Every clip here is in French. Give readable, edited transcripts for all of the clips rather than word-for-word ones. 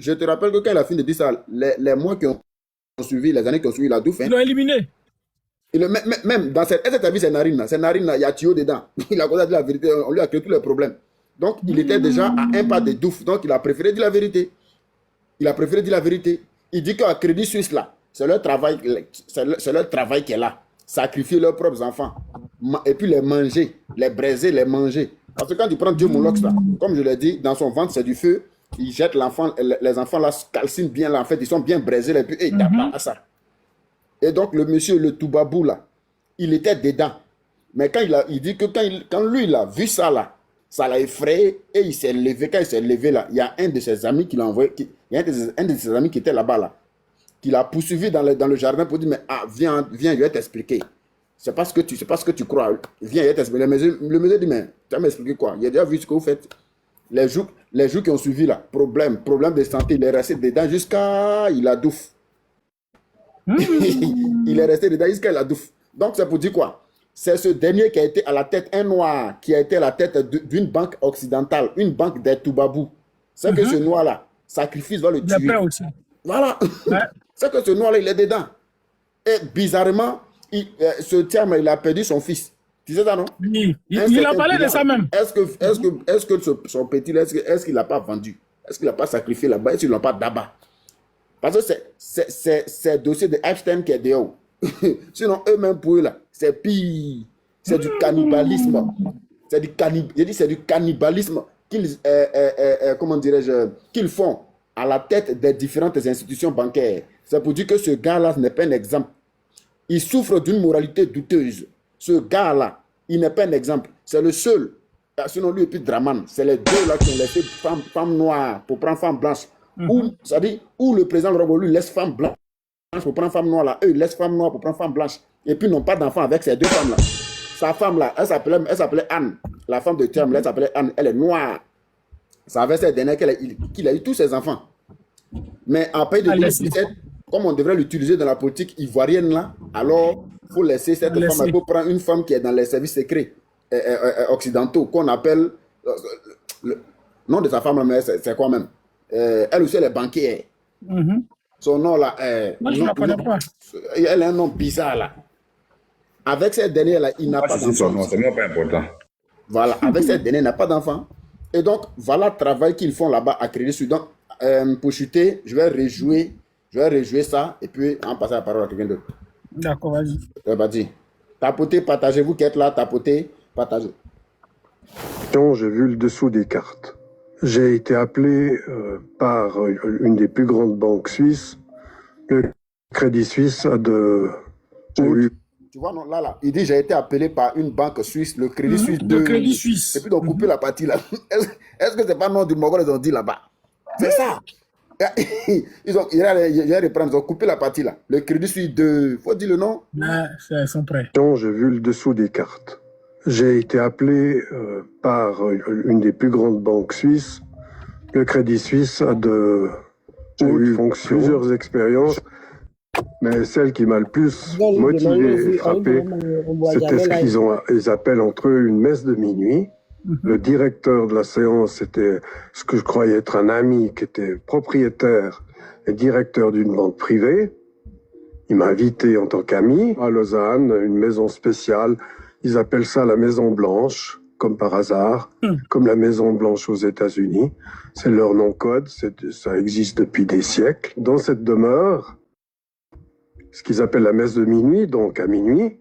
je te rappelle que quand il a fini de dire ça, les mois qui ont suivi, les années qui ont suivi, il a tout fait. Ils l'ont éliminé. Même dans cette... Est-ce que tu as vu ces narines là? Ces narines là, il y a tuyau dedans. Il a commencé à dire la vérité, on lui a créé tous les problèmes. Donc, il était déjà à un pas de Douf. Donc, il a préféré dire la vérité. Il a préféré dire la vérité. Il dit qu'à Crédit Suisse là, c'est leur travail, c'est leur travail qui est là. Sacrifier leurs propres enfants. Et puis les manger, les braiser, les manger. Parce que quand tu prends Dieu Moloch là, comme je l'ai dit, dans son ventre c'est du feu. Il jette l'enfant, les enfants là calcinent bien là. En fait, ils sont bien braisés. Et puis, il tape à ça. Et donc, le monsieur, le Toubabou, là, il était dedans. Mais quand il dit que quand lui, il a vu ça, là, ça l'a effrayé et il s'est levé. Quand il s'est levé, là, il y a un de ses amis qui l'a envoyé, il y a un de ses amis qui était là-bas, là, qui l'a poursuivi dans le jardin pour dire, mais viens, je vais t'expliquer. C'est pas ce que tu crois. Viens, je vais t'expliquer. Le monsieur dit, mais tu vas m'expliquer quoi? Il a déjà vu ce que vous faites. Les jours qui ont suivi, là, problème de santé, il est resté dedans jusqu'à il a douf. Il est resté dedans jusqu'à la douf. Donc, c'est pour dire quoi? C'est ce dernier qui a été à la tête, un noir, qui a été à la tête d'une banque occidentale, une banque des Toubabou. C'est que ce noir-là, sacrifice va le tuer. Il a peur aussi. Voilà. Ouais. C'est que ce noir-là, il est dedans. Et bizarrement, ce terme, il a perdu son fils. Tu sais ça, non? Oui. Il a parlé de ça même. Est-ce que son petit, est-ce qu'il ne l'a pas vendu? Est-ce qu'il n'a pas sacrifié là-bas? Est-ce qu'il ne l'a pas d'abat? Parce que c'est le dossier de Epstein qui est dehors. Sinon, eux-mêmes, pour eux, là, c'est pire. C'est du cannibalisme. C'est du cannibalisme comment dirais-je, qu'ils font à la tête des différentes institutions bancaires. C'est pour dire que ce gars-là n'est pas un exemple. Il souffre d'une moralité douteuse. Ce gars-là, il n'est pas un exemple. C'est le seul. Sinon, lui et puis Draman, c'est les deux là qui ont laissé femme noire pour prendre femme blanche. Où le président Robo lui laisse femme blanche pour prendre femme noire là. Eux, ils laissent femme noire pour prendre femme blanche. Et puis, ils n'ont pas d'enfant avec ces deux femmes là. Sa femme là, elle s'appelait Anne. La femme de Thiam, elle s'appelait Anne. Elle est noire. Ça avait cette dernière qu'il a eu tous ses enfants. Mais en pays de 2017, comme on devrait l'utiliser dans la politique ivoirienne là, alors il faut laisser cette femme. Il faut prendre une femme qui est dans les services secrets occidentaux, qu'on appelle. Le nom de sa femme, mais c'est quoi même? Elle aussi, elle est banquière. Son nom là, moi, je ne la connais pas. Elle a un nom bizarre là. Avec cette dernière là, il n'a pas d'enfant. Son nom, c'est même pas important. Voilà, avec cette dernière, il n'a pas d'enfant. Et donc, voilà le travail qu'ils font là-bas à Crédit Suisse. Donc, pour chuter, je vais rejouer ça et puis en passer la parole à quelqu'un d'autre. D'accord, vas-y. Vas-y. Tapotez, partagez, vous qui êtes là, tapotez, partagez. J'ai vu le dessous des cartes. J'ai été appelé par une des plus grandes banques suisses, le Crédit Suisse, Tu vois, non, là, il dit j'ai été appelé par une banque suisse, le Crédit Suisse. Le Crédit Suisse. Et puis, ils ont coupé la partie là. Est-ce que c'est pas le nom du Mogol qu'ils ont dit là-bas? C'est ça. Ils ont coupé la partie là. Le Crédit Suisse 2. Faut dire le nom? Ils sont prêts. J'ai vu le dessous des cartes. J'ai été appelé par une des plus grandes banques suisses, le Crédit Suisse, j'ai eu plusieurs expériences. Mais celle qui m'a le plus motivé et frappé, c'était ce qu'ils appellent entre eux une messe de minuit. Le directeur de la séance, c'était ce que je croyais être un ami qui était propriétaire et directeur d'une banque privée. Il m'a invité en tant qu'ami à Lausanne, une maison spéciale. Ils appellent ça la Maison Blanche, comme par hasard, comme la Maison Blanche aux États-Unis. C'est leur nom code, ça existe depuis des siècles. Dans cette demeure, ce qu'ils appellent la messe de minuit, donc à minuit,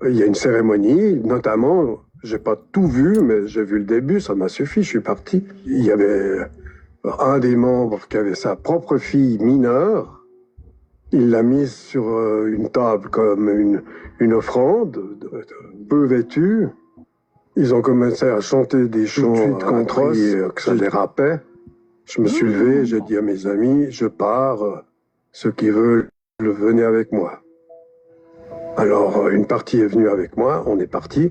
il y a une cérémonie, notamment, j'ai pas tout vu, mais j'ai vu le début, ça m'a suffi, je suis parti. Il y avait un des membres qui avait sa propre fille mineure, il l'a mise sur une table comme une offrande, peu vêtue. Ils ont commencé à chanter des chants atroces, que ça dérapait. Je me suis levé, j'ai dit à mes amis, je pars, ceux qui veulent, venez avec moi. Alors, une partie est venue avec moi, on est parti,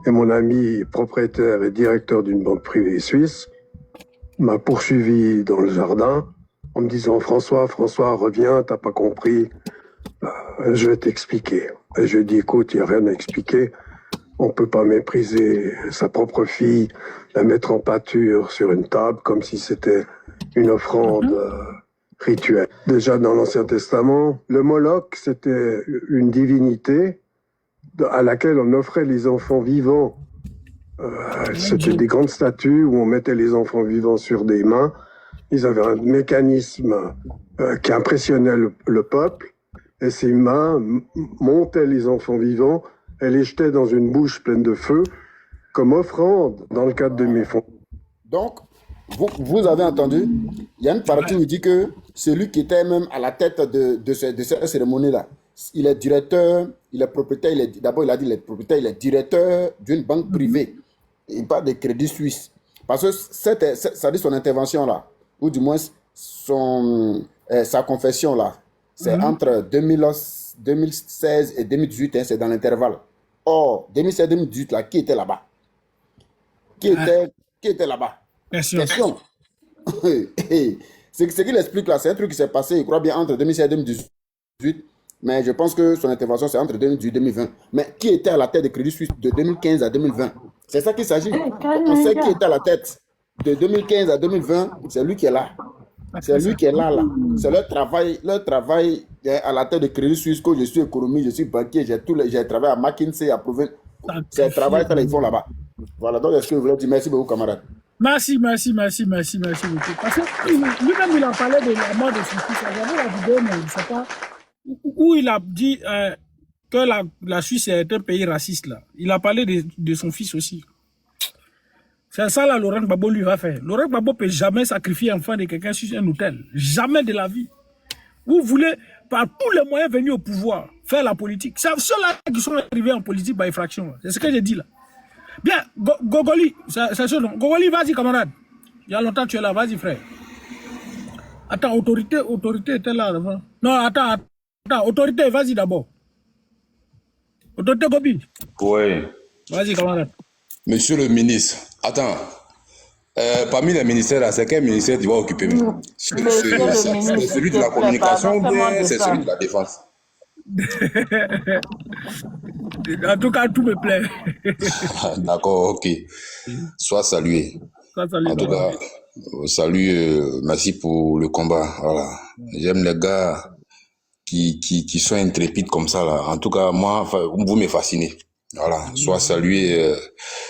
et mon ami propriétaire et directeur d'une banque privée suisse m'a poursuivi dans le jardin en me disant « François, reviens, t'as pas compris, je vais t'expliquer. » Et je lui ai dit « Écoute, il n'y a rien à expliquer, on peut pas mépriser sa propre fille, la mettre en pâture sur une table comme si c'était une offrande rituelle. Déjà dans l'Ancien Testament, le Moloch, c'était une divinité à laquelle on offrait les enfants vivants. C'était des grandes statues où on mettait les enfants vivants sur des mains. Ils avaient un mécanisme qui impressionnait le peuple. Et ces mains montaient les enfants vivants et les jetaient dans une bouche pleine de feu comme offrande dans le cadre de mes fonds. Donc, vous avez entendu, il y a une partie où il dit que celui qui était même à la tête de cette cérémonie-là, il est directeur, il est propriétaire, d'abord il a dit il est propriétaire, il est directeur d'une banque privée. Il parle de Crédit Suisse. Parce que ça dit son intervention-là, ou du moins sa confession-là, c'est entre 2016 et 2018, hein, c'est dans l'intervalle. Or, 2016-2018, là, qui était là-bas? Qui était là-bas? Question. C'est ce qu'il explique là, c'est un truc qui s'est passé, je crois bien, entre 2016 et 2018, mais je pense que son intervention, c'est entre 2018 et 2020. Mais qui était à la tête de Crédit Suisse de 2015 à 2020? C'est ça qu'il s'agit. On sait qui était à la tête de 2015 à 2020, c'est lui qui est là. C'est lui qui est là. C'est leur travail à la tête de Crédit Suisse, que je suis économiste, je suis banquier, j'ai travaillé à McKinsey, à Provence. C'est le travail qu'ils font là-bas. Voilà, donc est-ce que vous voulez dire merci beaucoup, camarade? Merci beaucoup. Parce que lui-même, il a parlé de la mort de son fils. Regardez la vidéo, mais je ne sais pas, où il a dit que la Suisse est un pays raciste, là. Il a parlé de son fils aussi. C'est ça, là, Laurent Gbagbo lui va faire. Laurent Gbagbo ne peut jamais sacrifier un enfant de quelqu'un sur un hôtel. Jamais de la vie. Vous voulez, par tous les moyens venus au pouvoir, faire la politique. C'est ceux-là qui sont arrivés en politique par effraction. C'est ce que j'ai dit là. Bien, Gogoli, c'est ce nom. Gogoli, vas-y, camarade. Il y a longtemps que tu es là, vas-y, frère. Attends, autorité était là avant. Non, attends, autorité, vas-y d'abord. Autorité Gobi. Oui. Vas-y, camarade. Monsieur le ministre, attends. Parmi les ministères, là, c'est quel ministère tu vas occuper? C'est celui de la communication ou bien c'est celui de la défense? En tout cas, tout me plaît. D'accord, ok. Sois salué. En tout cas, salut, merci pour le combat. Voilà. J'aime les gars qui sont intrépides comme ça, là. En tout cas, moi, vous me fascinez. Voilà, sois salué.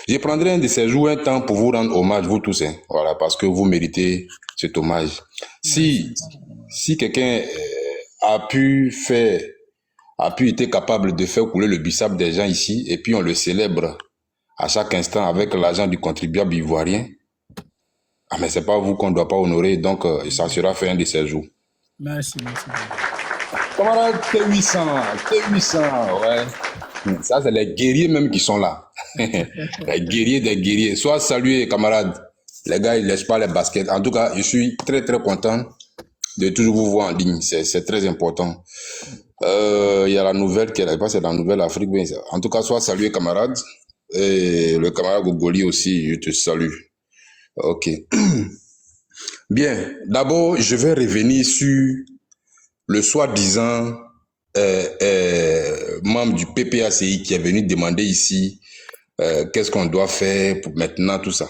Je prendrai un de ces jours un temps pour vous rendre hommage, vous tous. Hein. Voilà, parce que vous méritez cet hommage. Si quelqu'un a pu être capable de faire couler le bissap des gens ici, et puis on le célèbre à chaque instant avec l'argent du contribuable ivoirien, ah mais c'est pas vous qu'on ne doit pas honorer, donc ça sera fait un de ces jours. Merci. Camarade T800, ouais. Ça, c'est les guerriers même qui sont là. Les guerriers des guerriers. Sois salué, camarades. Les gars, ils ne laissent pas les baskets. En tout cas, je suis très, très content de toujours vous voir en ligne. C'est très important. Il y a la nouvelle qui est là. C'est la nouvelle Afrique. En tout cas, sois salué, camarades. Et le camarade Gogoli aussi, je te salue. Ok. Bien. D'abord, je vais revenir sur le soi-disant membre du PPACI qui est venu demander ici qu'est-ce qu'on doit faire pour maintenant, tout ça.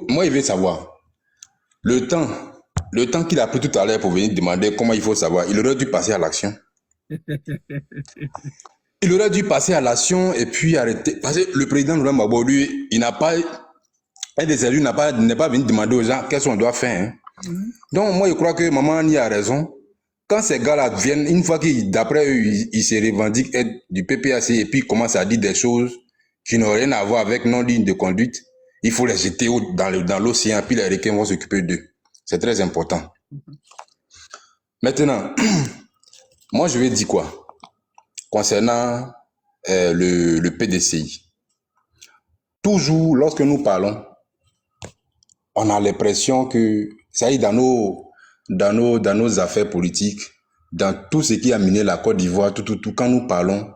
Moi, il veut savoir le temps qu'il a pris tout à l'heure pour venir demander comment il faut savoir. Il aurait dû passer à l'action. Il aurait dû passer à l'action et puis arrêter. Parce que le président Laurent Gbagbo, lui, il n'a pas, un des élus n'est pas venu demander aux gens qu'est-ce qu'on doit faire. Hein. Donc, moi, je crois que maman y a raison. Quand ces gars-là viennent, une fois d'après eux, ils se revendiquent être du PPAC et puis commencent à dire des choses qui n'ont rien à voir avec non-ligne de conduite, il faut les jeter dans l'océan, puis les requins vont s'occuper d'eux. C'est très important. Maintenant, moi je vais dire quoi concernant le PDCI. Toujours, lorsque nous parlons, on a l'impression que ça y est dans nos affaires politiques, dans tout ce qui a mené la Côte d'Ivoire, tout, quand nous parlons,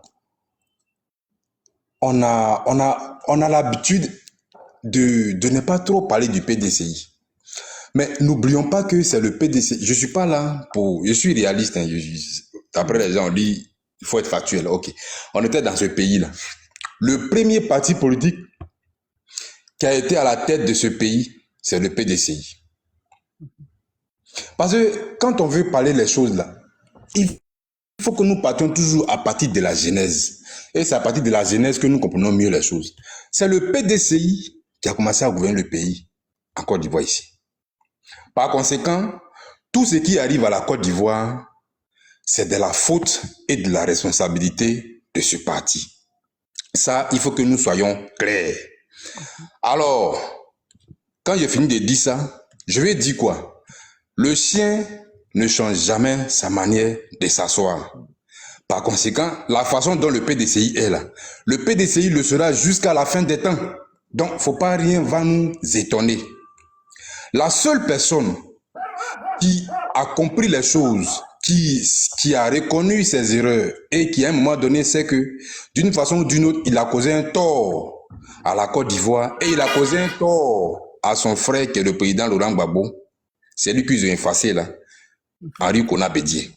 on a l'habitude de ne pas trop parler du PDCI. Mais n'oublions pas que c'est le PDCI. Je suis pas là je suis réaliste. Hein, après les gens ont dit, il faut être factuel. Ok. On était dans ce pays-là. Le premier parti politique qui a été à la tête de ce pays, c'est le PDCI. Parce que quand on veut parler les choses là, il faut que nous partions toujours à partir de la genèse. Et c'est à partir de la genèse que nous comprenons mieux les choses. C'est le PDCI qui a commencé à gouverner le pays en Côte d'Ivoire ici. Par conséquent, tout ce qui arrive à la Côte d'Ivoire, c'est de la faute et de la responsabilité de ce parti. Ça, il faut que nous soyons clairs. Alors, quand j'ai fini de dire ça, je vais dire quoi? Le chien ne change jamais sa manière de s'asseoir. Par conséquent, la façon dont le PDCI est là, le PDCI le sera jusqu'à la fin des temps. Donc, faut pas rien va nous étonner. La seule personne qui a compris les choses, qui a reconnu ses erreurs et qui à un moment donné sait que d'une façon ou d'une autre, il a causé un tort à la Côte d'Ivoire et il a causé un tort à son frère qui est le président Laurent Gbagbo. C'est lui qu'ils ont effacé là, Henri Konan Bédié.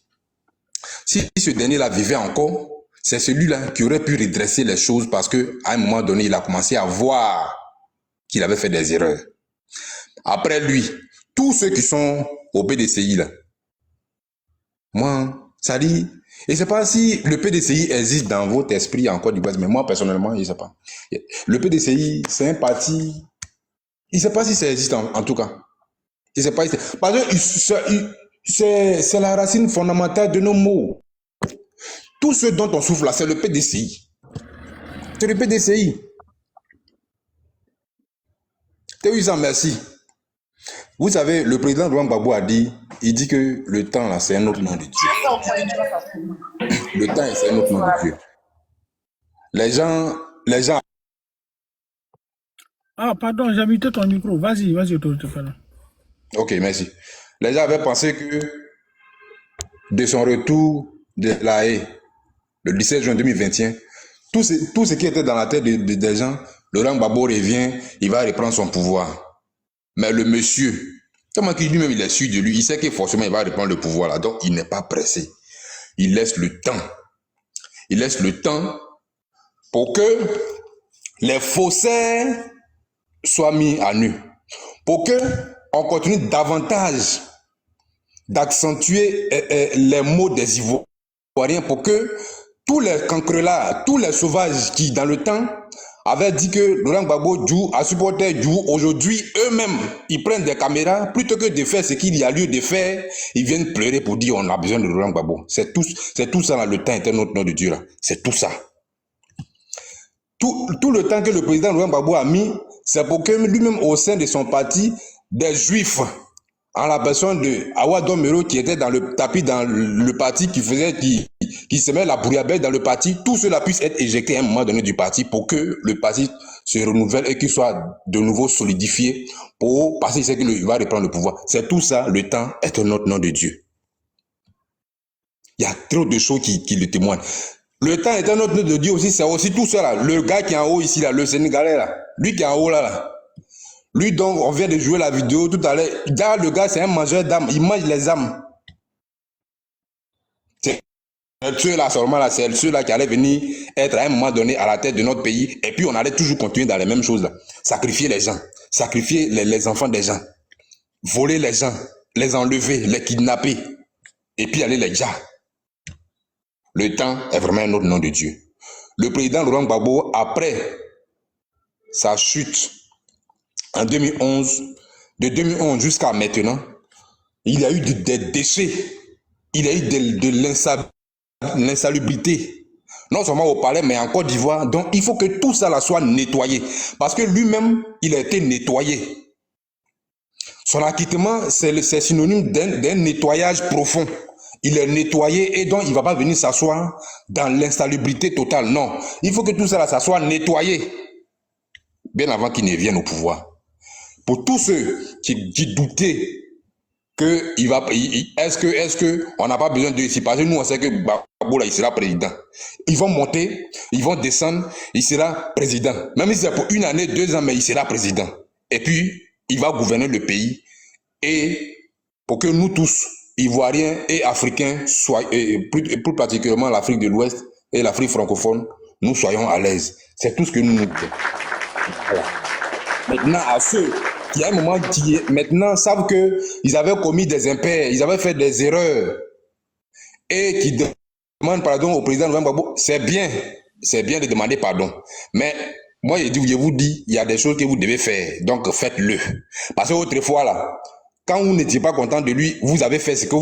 Si ce dernier-là vivait encore, c'est celui-là qui aurait pu redresser les choses parce qu'à un moment donné, il a commencé à voir qu'il avait fait des erreurs. Après lui, tous ceux qui sont au PDCI là, moi, ça dit, et je ne sais pas si le PDCI existe dans votre esprit en Côte d'Ivoire, mais moi personnellement, je ne sais pas. Le PDCI, c'est un parti, je ne sais pas si ça existe en tout cas. Je ne sais pas. Parce que c'est la racine fondamentale de nos mots. Tout ce dont on souffle là, c'est le PDCI. C'est le PDCI. Théouisa, merci. Vous savez, le président Laurent Gbagbo a dit, il dit que le temps là, c'est un autre nom de Dieu. Le temps, c'est un autre nom de Dieu. Les gens. Ah, pardon, j'ai muté ton micro. Vas-y, je te fais là. Ok, merci. Les gens avaient pensé que de son retour de La Haye, le 17 juin 2021, tout ce qui était dans la tête des gens, Laurent Gbagbo revient, il va reprendre son pouvoir. Mais le monsieur, tellement qu'il lui-même il est sûr de lui, il sait que forcément il va reprendre le pouvoir là, donc il n'est pas pressé. Il laisse le temps. Il laisse le temps pour que les faussaires soient mis à nu. Pour que on continue davantage d'accentuer les maux des Ivoiriens, pour que tous les cancrelats, tous les sauvages qui dans le temps avaient dit que Laurent Gbagbo joue à supporter Djou, aujourd'hui eux-mêmes ils prennent des caméras, plutôt que de faire ce qu'il y a lieu de faire, ils viennent pleurer pour dire on a besoin de Laurent Gbagbo. C'est tout ça là, le temps est un autre nom de Dieu là, c'est tout ça. Tout le temps que le président Laurent Gbagbo a mis, c'est pour que lui-même au sein de son parti, des juifs, en la personne de Awa Domero qui était dans le tapis dans le parti, qui semait la bouillabaisse dans le parti, tout cela puisse être éjecté à un moment donné du parti pour que le parti se renouvelle et qu'il soit de nouveau solidifié parce qu'il sait qu'il va reprendre le pouvoir. C'est tout ça, le temps est un autre nom de Dieu. Il y a trop de choses qui le témoignent. Le temps est un autre nom de Dieu aussi, c'est aussi tout ça là. Le gars qui est en haut ici là, le Sénégalais là, lui qui est en haut là. Lui donc, on vient de jouer la vidéo tout à l'heure. Le gars, c'est un mangeur d'âmes. Il mange les âmes. C'est ceux-là seulement, là, c'est ceux-là qui allaient venir être à un moment donné à la tête de notre pays. Et puis, on allait toujours continuer dans les mêmes choses là. Sacrifier les gens. Sacrifier les enfants des gens. Voler les gens. Les enlever. Les kidnapper. Et puis, aller les jar. Le temps est vraiment un autre nom de Dieu. Le président Laurent Gbagbo, après sa chute, en 2011, de 2011 jusqu'à maintenant, il y a eu des déchets, il y a eu de l'insalubrité, non seulement au palais, mais en Côte d'Ivoire. Donc, il faut que tout ça là soit nettoyé. Parce que lui-même, il a été nettoyé. Son acquittement, c'est synonyme d'un nettoyage profond. Il est nettoyé et donc il ne va pas venir s'asseoir dans l'insalubrité totale. Non, il faut que tout ça là, ça soit nettoyé bien avant qu'il ne vienne au pouvoir. Pour tous ceux qui doutaient que est-ce que on n'a pas besoin de ici, parce que nous on sait que Gbagbo là il sera président. Ils vont monter, ils vont descendre, il sera président. Même si c'est pour 1 année, 2 ans, mais il sera président. Et puis il va gouverner le pays et pour que nous tous, Ivoiriens et Africains, et plus particulièrement l'Afrique de l'Ouest et l'Afrique francophone, nous soyons à l'aise. C'est tout ce que nous disons. Voilà. Maintenant, à ceux qui à un moment, qui maintenant savent qu'ils avaient commis des impairs, ils avaient fait des erreurs, et qui demandent pardon au président Laurent Gbagbo, c'est bien de demander pardon. Mais moi, je vous dis, il y a des choses que vous devez faire, donc faites-le. Parce qu'autrefois, là, quand vous n'étiez pas content de lui, vous avez fait ce que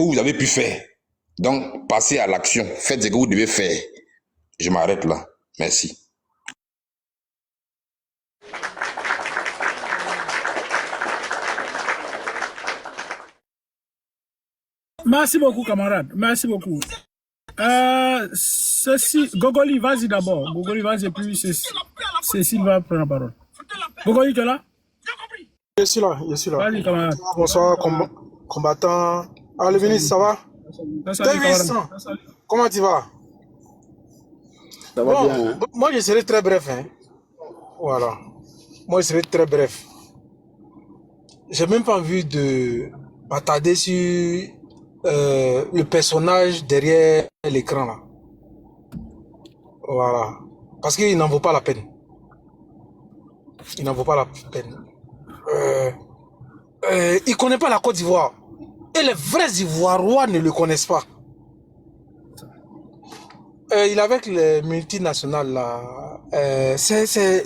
vous avez pu faire. Donc, passez à l'action, faites ce que vous devez faire. Je m'arrête là. Merci. Merci beaucoup, camarade. Merci beaucoup. Gogoli, vas-y d'abord. Gogoli, vas-y, puis Cécile va prendre la parole. Gogoli, tu es là? Je suis là. Vas-y, camarade. Bonsoir, combattant. Ah, le ministre, ça va? Comment tu vas? Ça va bien, hein? Moi, je serai très bref. Hein. Voilà. Moi, je serai très bref. J'ai même pas envie de m'attarder sur le personnage derrière l'écran là. Voilà. Parce qu'il n'en vaut pas la peine. Il n'en vaut pas la peine. Il ne connaît pas la Côte d'Ivoire. Et les vrais Ivoirois ne le connaissent pas. Il est avec les multinationales là.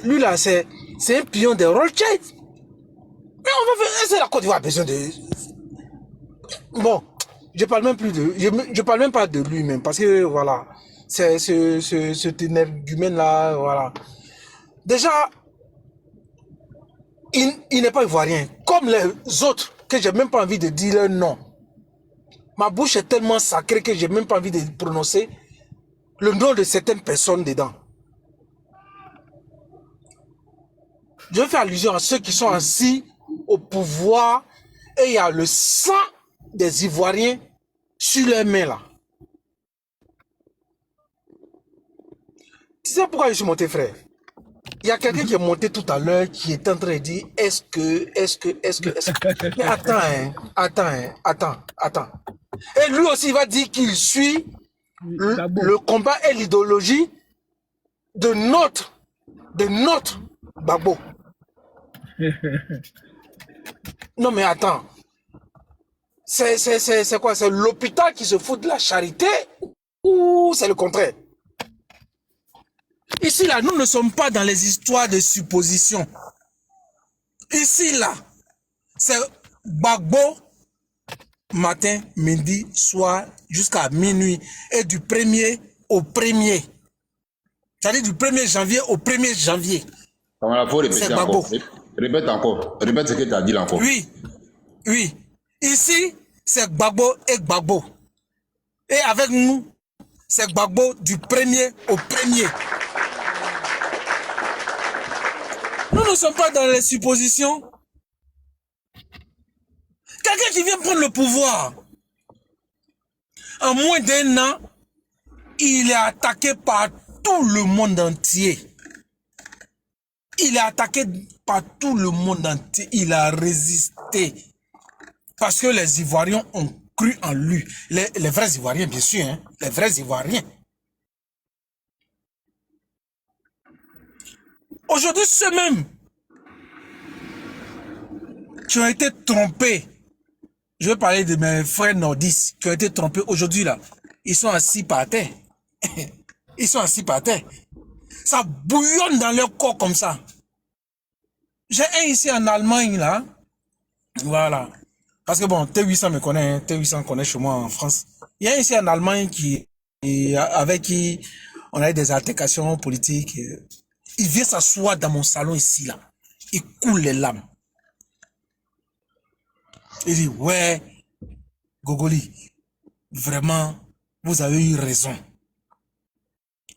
Lui là, c'est un pion de Rothschild. Mais on va faire. C'est la Côte d'Ivoire a besoin de. Bon, je parle même plus de. Je parle même pas de lui-même parce que voilà, c'est cet énergumène là, voilà. Déjà, il n'est pas ivoirien, comme les autres que j'ai même pas envie de dire leur nom. Ma bouche est tellement sacrée que j'ai même pas envie de prononcer le nom de certaines personnes dedans. Je fais allusion à ceux qui sont assis au pouvoir et il y a le sang des Ivoiriens sur leurs mains là. Tu sais pourquoi je suis monté, frère? Il y a quelqu'un qui est monté tout à l'heure qui est en train de dire est-ce que. Mais attends. Et lui aussi, il va dire qu'il suit le combat et l'idéologie de notre Gbagbo. Non mais attends. C'est quoi? C'est l'hôpital qui se fout de la charité ou c'est le contraire? Ici, là, nous ne sommes pas dans les histoires de suppositions. Ici, là, c'est Gbagbo, matin, midi, soir, jusqu'à minuit. Et du 1er au 1er. C'est-à-dire du 1er janvier au 1er janvier. C'est Gbagbo. Répète encore. Répète ce que tu as dit là encore. Oui. Ici, c'est Gbagbo et Gbagbo. Et avec nous, c'est Gbagbo du 1er au 1er. Nous ne sommes pas dans les suppositions. Quelqu'un qui vient prendre le pouvoir, en moins d'1 an, il est attaqué par tout le monde entier. Il est attaqué par tout le monde entier. Il a résisté. Parce que les Ivoiriens ont cru en lui. Les vrais Ivoiriens, bien sûr. Hein? Les vrais Ivoiriens. Aujourd'hui, ceux-mêmes qui ont été trompés, je vais parler de mes frères nordistes qui ont été trompés aujourd'hui là, ils sont assis par terre. Ils sont assis par terre. Ça bouillonne dans leur corps comme ça. J'ai un ici en Allemagne là. Voilà. Parce que bon, T800 me connaît, hein. T800 connaît chez moi en France. Il y a un ici en Allemagne avec qui on a eu des altercations politiques. Il vient s'asseoir dans mon salon ici là. Il coule les larmes. Il dit, ouais, Gogoli, vraiment, vous avez eu raison.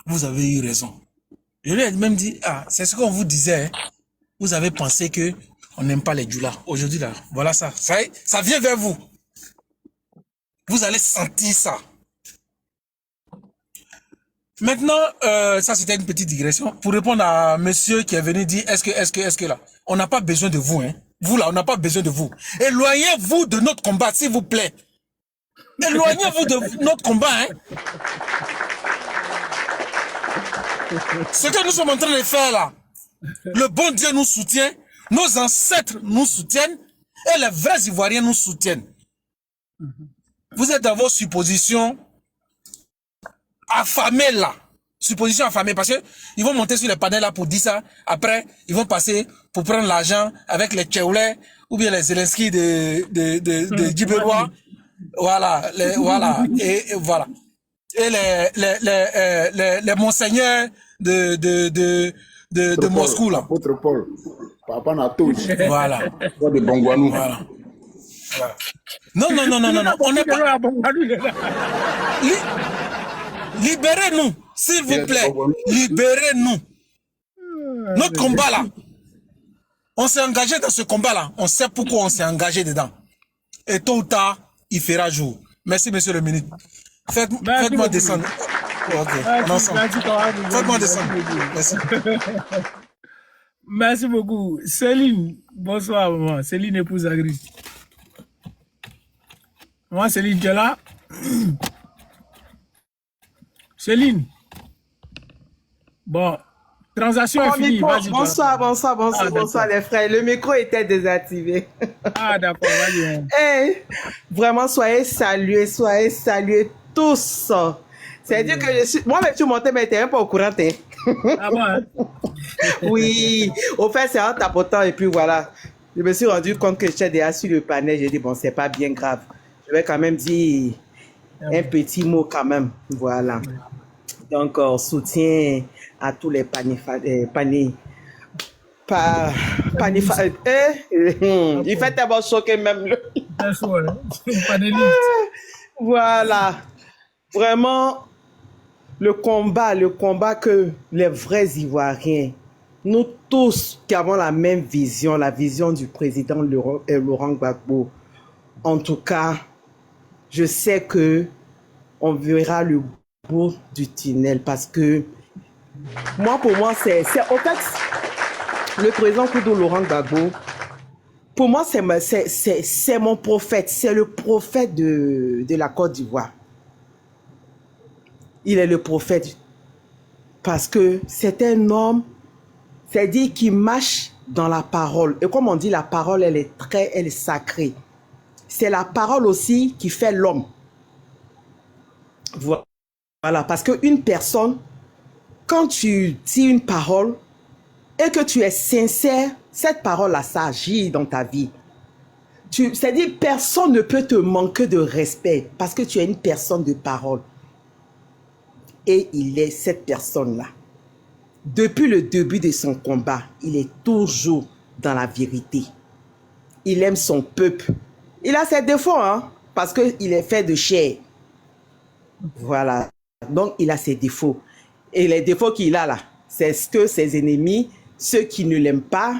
Vous avez eu raison. Je lui ai même dit, ah, c'est ce qu'on vous disait. Hein. Vous avez pensé que on n'aime pas les djoulas. Aujourd'hui, là, voilà ça. Ça vient vers vous. Vous allez sentir ça. Maintenant, ça c'était une petite digression. Pour répondre à monsieur qui est venu dire, est-ce que là, on n'a pas besoin de vous, hein. Vous là, on n'a pas besoin de vous. Éloignez-vous de notre combat, s'il vous plaît. Éloignez-vous de notre combat, hein. Ce que nous sommes en train de faire là, le bon Dieu nous soutient. Nos ancêtres nous soutiennent et les vrais Ivoiriens nous soutiennent. Vous êtes dans vos suppositions affamées là. Suppositions affamées parce qu'ils vont monter sur les panels là pour dire ça. Après, ils vont passer pour prendre l'argent avec les Tchéoulais ou bien les Zelensky de Djibouti. Voilà, voilà, et voilà. Et les monseigneurs de Moscou là. Apôtre Paul. Papa Natouche. Voilà. De Bongwanou. Voilà. Voilà. Non. On n'est pas. Libérez-nous, s'il vous plaît. Libérez-nous. Notre combat là. On s'est engagé dans ce combat là. On sait pourquoi on s'est engagé dedans. Et tôt ou tard, il fera jour. Merci, monsieur le ministre. Faites-moi descendre. Ok. Faites-moi descendre. Merci. Merci beaucoup. Céline, bonsoir, maman. Céline, épouse Agri. Maman, Céline, tu es là? Céline. Bon, transaction est finie. Bonsoir les frères. Le micro était désactivé. Ah, d'accord, vas-y. Hey, vraiment, soyez salués tous. C'est-à-dire que je suis... Moi-même, tu montais, mais tu n'es même pas au courant. Ah bon, hein? Oui, au fait, c'est en tapotant et puis voilà. Je me suis rendu compte que j'étais déjà sur le panel. J'ai dit, bon, c'est pas bien grave. Je vais quand même dire un petit mot quand même. Voilà. Donc, soutien à tous les il fait tellement choquer même le... Voilà. Vraiment, le combat que les vrais Ivoiriens, nous tous qui avons la même vision, la vision du président Laurent Gbagbo. En tout cas, je sais que on verra le bout du tunnel parce que pour moi, c'est au fait, le président Koudou Laurent Gbagbo, pour moi, c'est mon prophète, c'est le prophète de la Côte d'Ivoire. Il est le prophète parce que c'est un homme, c'est-à-dire qu'il marche dans la parole. Et comme on dit, la parole, elle est sacrée. C'est la parole aussi qui fait l'homme. Voilà, parce qu'une personne, quand tu dis une parole et que tu es sincère, cette parole-là, ça agit dans ta vie. C'est-à-dire, personne ne peut te manquer de respect parce que tu es une personne de parole. Et il est cette personne-là. Depuis le début de son combat, il est toujours dans la vérité. Il aime son peuple. Il a ses défauts, hein, parce qu'il est fait de chair. Voilà. Donc, il a ses défauts. Et les défauts qu'il a là, c'est ce que ses ennemis, ceux qui ne l'aiment pas,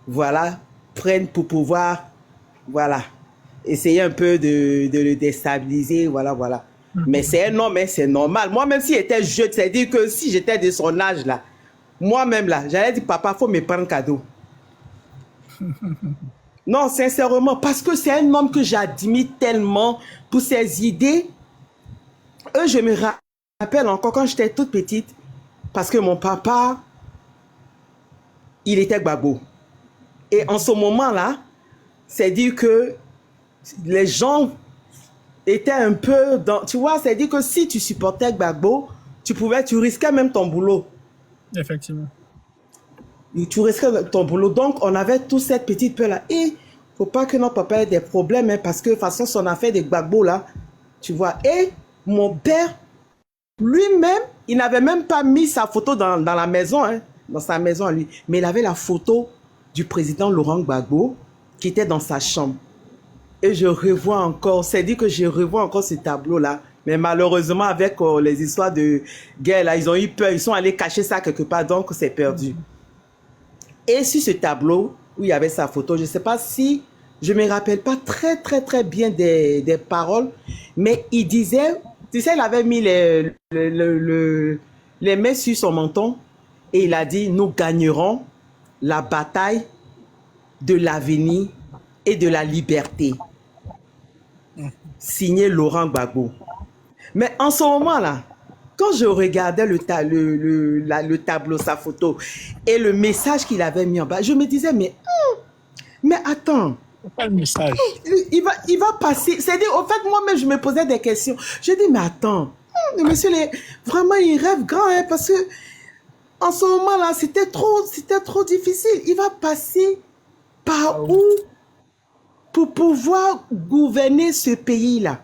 voilà, prennent pour pouvoir, voilà, essayer un peu de le déstabiliser, voilà. Mais c'est un homme, hein, c'est normal. Moi, même s'il était jeune, c'est-à-dire que si j'étais de son âge là, moi-même là, j'allais dire, papa, il faut me prendre cadeau. Non, sincèrement, parce que c'est un homme que j'admire tellement pour ses idées. Je me rappelle encore quand j'étais toute petite, parce que mon papa, il était Gbagbo. Et en ce moment-là, c'est dire que les gens étaient un peu dans... Tu vois, c'est dire que si tu supportais Gbagbo, tu risquais même ton boulot. Effectivement. Tu risquais ton boulot. Donc, on avait toute cette petite peur-là. Et il ne faut pas que notre papa ait des problèmes, hein, parce que de toute façon, son affaire de Gbagbo, là, tu vois. Et mon père, lui-même, il n'avait même pas mis sa photo dans la maison, hein, dans sa maison à lui. Mais il avait la photo du président Laurent Gbagbo qui était dans sa chambre. Et je revois encore, c'est dit que je revois encore ce tableau-là. Mais malheureusement, avec les histoires de guerre, là, ils ont eu peur. Ils sont allés cacher ça quelque part, donc c'est perdu. Et sur ce tableau, où il y avait sa photo, je ne sais pas si, je ne me rappelle pas très bien des paroles, mais il disait, tu sais, il avait mis les mains sur son menton et il a dit, nous gagnerons la bataille de l'avenir et de la liberté. Signé Laurent Gbagbo. Mais en ce moment-là, quand je regardais le tableau, sa photo, et le message qu'il avait mis en bas, je me disais, mais attends. Pas le message. Il va passer. C'est-à-dire, au fait, moi-même, je me posais des questions. Je dis, mais attends, le monsieur, vraiment, il rêve grand, hein, parce que en ce moment-là, c'était trop difficile. Il va passer par où pour pouvoir gouverner ce pays-là?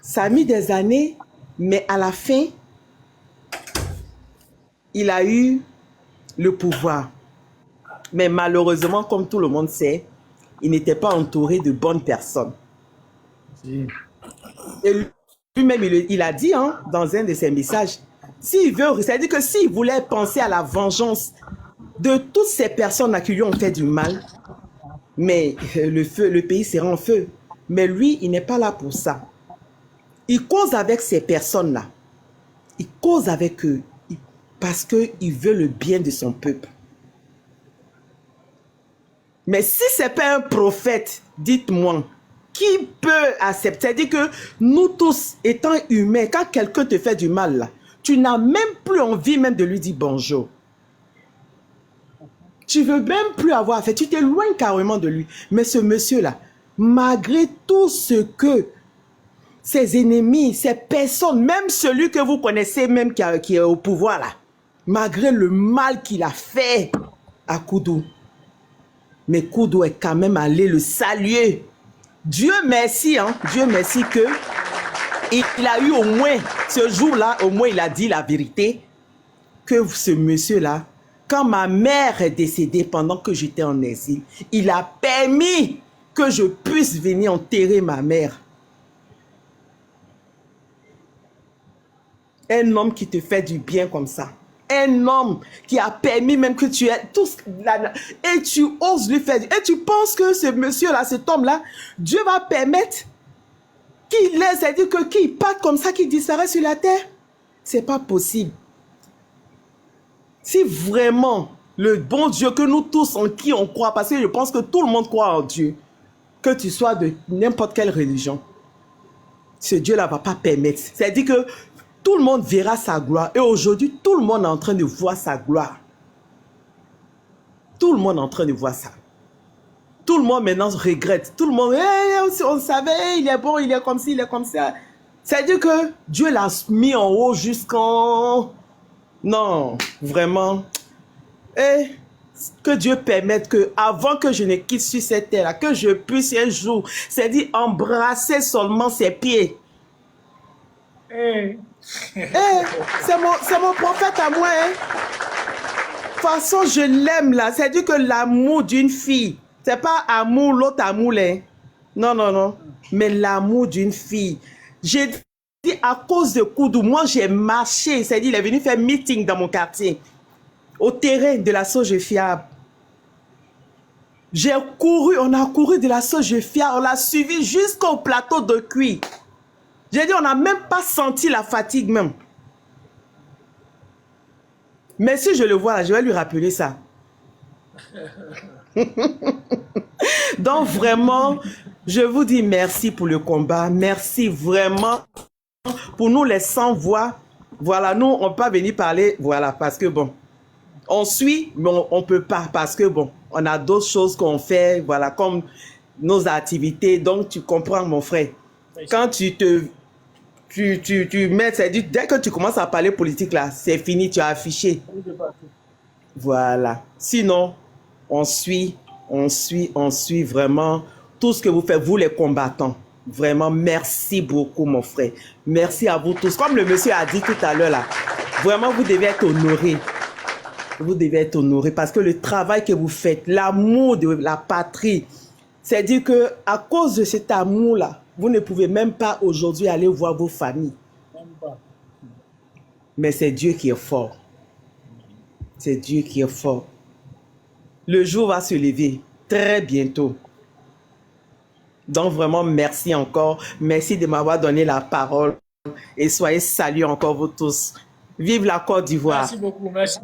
Ça a mis des années, mais à la fin, il a eu le pouvoir. Mais malheureusement, comme tout le monde sait, il n'était pas entouré de bonnes personnes. Et lui-même, il a dit dans un de ses messages, c'est-à-dire que s'il voulait penser à la vengeance de toutes ces personnes qui lui ont fait du mal, mais le pays sera en feu. Mais lui, il n'est pas là pour ça. Il cause avec ces personnes-là. Il cause avec eux parce qu'il veut le bien de son peuple. Mais si ce n'est pas un prophète, dites-moi, qui peut accepter? C'est-à-dire que nous tous, étant humains, quand quelqu'un te fait du mal, là, tu n'as même plus envie même de lui dire bonjour. Tu ne veux même plus avoir affaire. Tu t'éloignes carrément de lui. Mais ce monsieur-là, malgré tout ce que ses ennemis, ces personnes, même celui que vous connaissez même qui est au pouvoir là, malgré le mal qu'il a fait à Koudou, mais Koudou est quand même allé le saluer. Dieu merci, Dieu merci que il a eu au moins, ce jour-là, au moins il a dit la vérité, que ce monsieur-là, quand ma mère est décédée pendant que j'étais en exil, il a permis que je puisse venir enterrer ma mère. Un homme qui te fait du bien comme ça. Un homme qui a permis même que tu aies tout et tu oses lui faire. Et tu penses que ce monsieur-là, cet homme-là, Dieu va permettre qu'il laisse, c'est-à-dire qu'il parte comme ça, qu'il disparaît sur la terre? C'est pas possible. Si vraiment le bon Dieu que nous tous en qui on croit, parce que je pense que tout le monde croit en Dieu, que tu sois de n'importe quelle religion, ce Dieu-là ne va pas permettre. C'est-à-dire que tout le monde verra sa gloire. Et aujourd'hui, tout le monde est en train de voir sa gloire. Tout le monde est en train de voir ça. Tout le monde maintenant regrette. Tout le monde, on savait, il est bon, il est comme ci, il est comme ça. C'est-à-dire que Dieu l'a mis en haut jusqu'en... Non, vraiment. Et que Dieu permette que, avant que je ne quitte sur cette terre-là, que je puisse un jour, c'est-à-dire embrasser seulement ses pieds. C'est mon prophète à moi. De toute façon, je l'aime là. C'est-à-dire que l'amour d'une fille, c'est pas amour, l'autre amour là. Non, non, non. Mais l'amour d'une fille. J'ai dit à cause de Koudou, moi j'ai marché. C'est-à-dire il est venu faire meeting dans mon quartier. Au terrain de la sauge fiable. J'ai couru, on a couru de la sauge fiable. On l'a suivi jusqu'au plateau de cuir. J'ai dit, on n'a même pas senti la fatigue même. Mais si je le vois là, je vais lui rappeler ça. Donc vraiment, je vous dis merci pour le combat. Merci vraiment pour nous les sans-voix. Voilà, nous, on peut pas venir parler, voilà, parce que bon, on suit, mais on peut pas, parce que bon, on a d'autres choses qu'on fait, voilà, comme nos activités. Donc, tu comprends, mon frère. Quand tu mets, c'est-à-dire, dès que tu commences à parler politique là, c'est fini, tu as affiché. Voilà. Sinon, on suit vraiment tout ce que vous faites, vous les combattants. Vraiment, merci beaucoup, mon frère. Merci à vous tous. Comme le monsieur a dit tout à l'heure là, vraiment, vous devez être honorés. Vous devez être honorés parce que le travail que vous faites, l'amour de la patrie, c'est-à-dire que à cause de cet amour-là, vous ne pouvez même pas aujourd'hui aller voir vos familles. Mais c'est Dieu qui est fort. C'est Dieu qui est fort. Le jour va se lever très bientôt. Donc vraiment, merci encore. Merci de m'avoir donné la parole. Et soyez salués encore vous tous. Vive la Côte d'Ivoire. Merci beaucoup. Merci.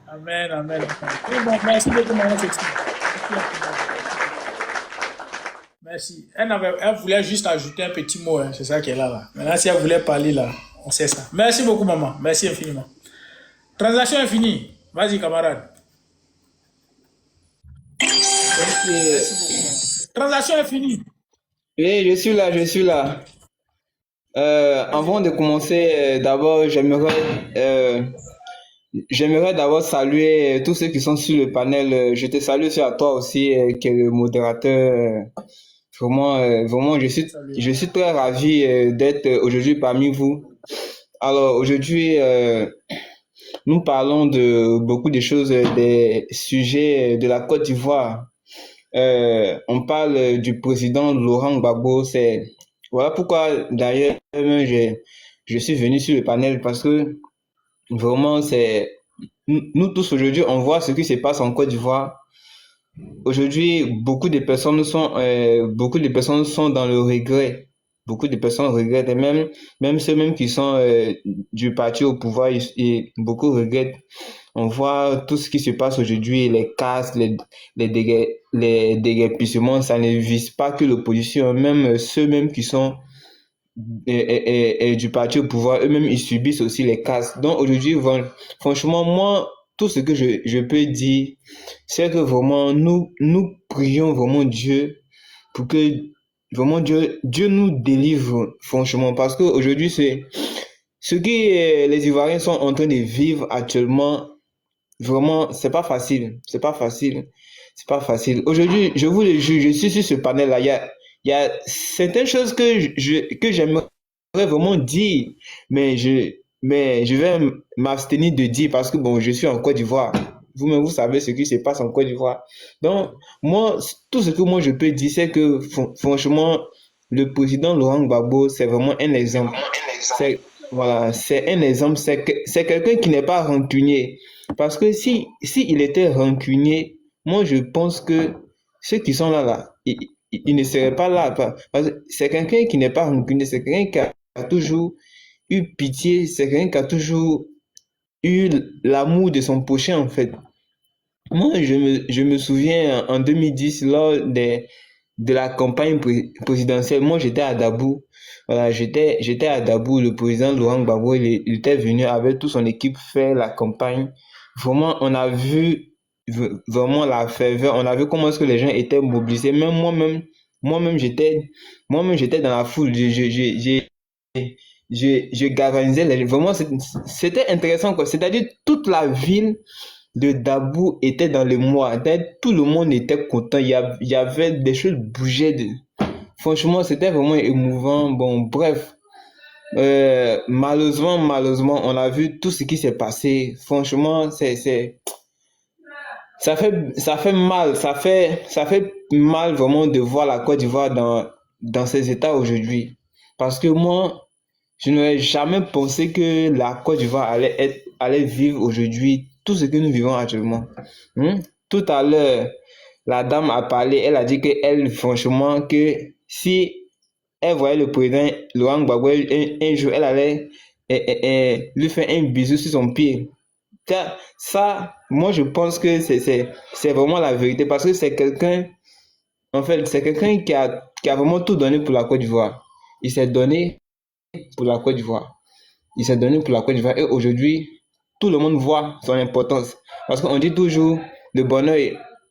Amen, amen. Bon, merci beaucoup, Maman Sexy. Merci. Elle voulait juste ajouter un petit mot, hein, c'est ça qu'elle a là. Maintenant, si elle voulait parler là, on sait ça. Merci beaucoup, maman. Merci infiniment. Transaction est finie. Vas-y, camarade. Transaction est finie. Oui, je suis là. Avant de commencer, d'abord, j'aimerais d'abord saluer tous ceux qui sont sur le panel. Je te salue aussi à toi aussi, qui est le modérateur. Vraiment, je suis très ravi d'être aujourd'hui parmi vous. Alors, aujourd'hui, nous parlons de beaucoup de choses, des sujets de la Côte d'Ivoire. On parle du président Laurent Gbagbo. Voilà pourquoi, d'ailleurs, je suis venu sur le panel parce que vraiment, nous tous aujourd'hui, on voit ce qui se passe en Côte d'Ivoire. Aujourd'hui, beaucoup de personnes sont dans le regret. Beaucoup de personnes regrettent, et même ceux qui sont du parti au pouvoir, et beaucoup regrettent. On voit tout ce qui se passe aujourd'hui, les casses, les déguerpissements, ça ne vise pas que l'opposition, même ceux qui sont du parti au pouvoir, eux-mêmes, ils subissent aussi les casses. Donc aujourd'hui, franchement, moi, tout ce que je peux dire, c'est que vraiment, nous prions vraiment Dieu pour que vraiment Dieu nous délivre, franchement, parce qu'aujourd'hui, c'est ce que les Ivoiriens sont en train de vivre actuellement. Vraiment, c'est pas facile. Aujourd'hui, je vous le jure, je suis sur ce panel-là. Il y a certaines choses que j'aimerais vraiment dire, mais je vais m'abstenir de dire parce que bon, je suis en Côte d'Ivoire. Vous-même, vous savez ce qui se passe en Côte d'Ivoire. Donc, moi, tout ce que moi je peux dire, c'est que franchement, le président Laurent Gbagbo, c'est vraiment un exemple. C'est un exemple. C'est quelqu'un qui n'est pas rancunier. Parce que si il était rancunier, moi je pense que ceux qui sont là, ils ne seraient pas là. Parce que c'est quelqu'un qui n'est pas rancunier, c'est quelqu'un qui a toujours eu pitié, c'est quelqu'un qui a toujours eu l'amour de son prochain en fait. Moi je me souviens en 2010 lors de la campagne présidentielle, moi j'étais à Dabou. Voilà, j'étais à Dabou, le président Laurent Gbagbo, il était venu avec toute son équipe faire la campagne. Vraiment, on a vu vraiment la ferveur, on a vu comment est-ce que les gens étaient mobilisés. Même moi-même j'étais dans la foule, je galvanisais les gens. Vraiment, c'était intéressant quoi. C'est-à-dire toute la ville de Dabou était dans le mois. Tout le monde était content. Il y avait des choses bougeaient. Franchement, c'était vraiment émouvant. Bon, bref. Malheureusement, on a vu tout ce qui s'est passé. Franchement, ça fait mal. Ça fait mal vraiment de voir la Côte d'Ivoire dans ces états aujourd'hui. Parce que moi, je n'aurais jamais pensé que la Côte d'Ivoire allait vivre aujourd'hui tout ce que nous vivons actuellement. Tout à l'heure, la dame a parlé, elle a dit qu'elle, franchement, que si elle voyait le président Laurent Gbagbo un jour, elle allait lui faire un bisou sur son pied. Ça, moi, je pense que c'est vraiment la vérité parce que c'est quelqu'un, en fait, c'est quelqu'un qui a vraiment tout donné pour la Côte d'Ivoire. Il s'est donné pour la Côte d'Ivoire. Et aujourd'hui, tout le monde voit son importance. Parce qu'on dit toujours, le bonheur,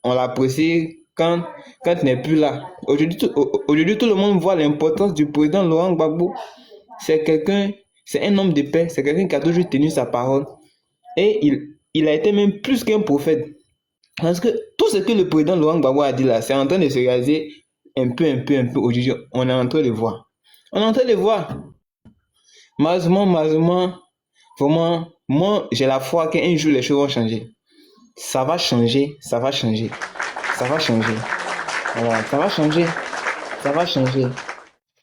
on l'apprécie quand il n'est plus là. Aujourd'hui, tout le monde voit l'importance du président Laurent Gbagbo. C'est un homme de paix, c'est quelqu'un qui a toujours tenu sa parole. Et il a été même plus qu'un prophète. Parce que tout ce que le président Laurent Gbagbo a dit là, c'est en train de se réaliser un peu aujourd'hui. On est en train de voir. Malheureusement, vraiment, moi, j'ai la foi qu'un jour les choses vont changer. Ça va changer. Voilà, ça va changer.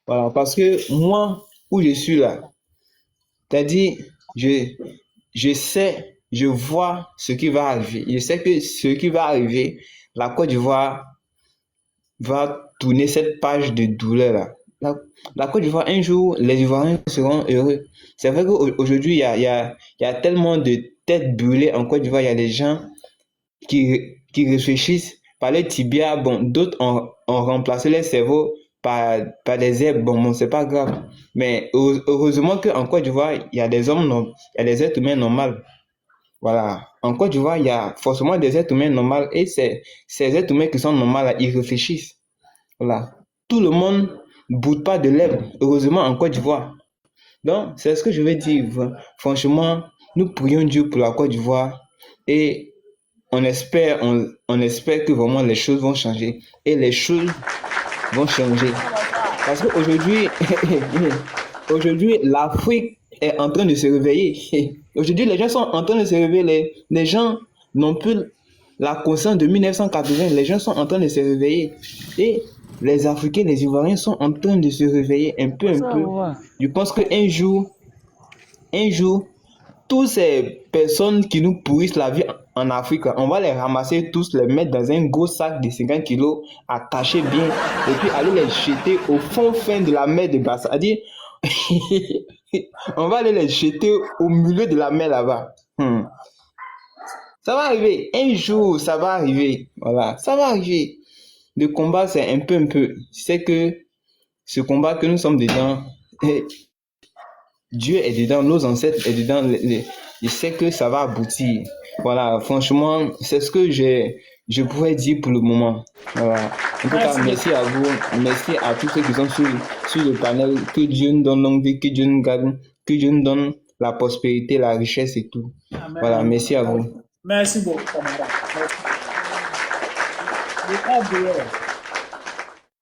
Voilà, parce que moi, où je suis là, c'est-à-dire, je sais, je vois ce qui va arriver. Je sais que ce qui va arriver, la Côte d'Ivoire va tourner cette page de douleur là. La Côte d'Ivoire, un jour, les Ivoiriens seront heureux. C'est vrai qu'aujourd'hui, il y a tellement de têtes brûlées en Côte d'Ivoire. Il y a des gens qui réfléchissent par les tibias. Bon, d'autres ont remplacé les cerveaux par des herbes. Bon, c'est pas grave. Mais heureusement qu'en Côte d'Ivoire, il y a des hommes, il y a des êtres humains normaux. Voilà. En Côte d'Ivoire, il y a forcément des êtres humains normaux. Et ces êtres humains qui sont normaux, là, ils réfléchissent. Voilà. Tout le monde ne boude pas de l'herbe, heureusement, en Côte d'Ivoire. Donc, c'est ce que je veux dire. Franchement, nous prions Dieu pour la Côte d'Ivoire et on espère que vraiment les choses vont changer. Et les choses vont changer. Parce qu'aujourd'hui, aujourd'hui, l'Afrique est en train de se réveiller. Aujourd'hui, les gens sont en train de se réveiller. Les gens n'ont plus la conscience de 1980. Les gens sont en train de se réveiller. Et les Africains, les Ivoiriens sont en train de se réveiller un peu. Je pense qu'un jour, toutes ces personnes qui nous pourrissent la vie en Afrique, on va les ramasser tous, les mettre dans un gros sac de 50 kilos, attacher bien, et puis aller les jeter au fond de la mer de Bassa. C'est-à-dire, on va aller les jeter au milieu de la mer là-bas. Ça va arriver. Un jour, ça va arriver. Voilà, ça va arriver. Le combat, c'est un peu. C'est que ce combat que nous sommes dedans, Dieu est dedans, nos ancêtres sont dedans. Je sais que ça va aboutir. Voilà, franchement, c'est ce que je pourrais dire pour le moment. Voilà. En tout cas, merci à vous. Merci à tous ceux qui sont sur le panel. Que Dieu nous donne longue vie, que Dieu nous garde, que Dieu nous donne la prospérité, la richesse et tout. Amen. Voilà, merci à vous. Merci beaucoup, camarade.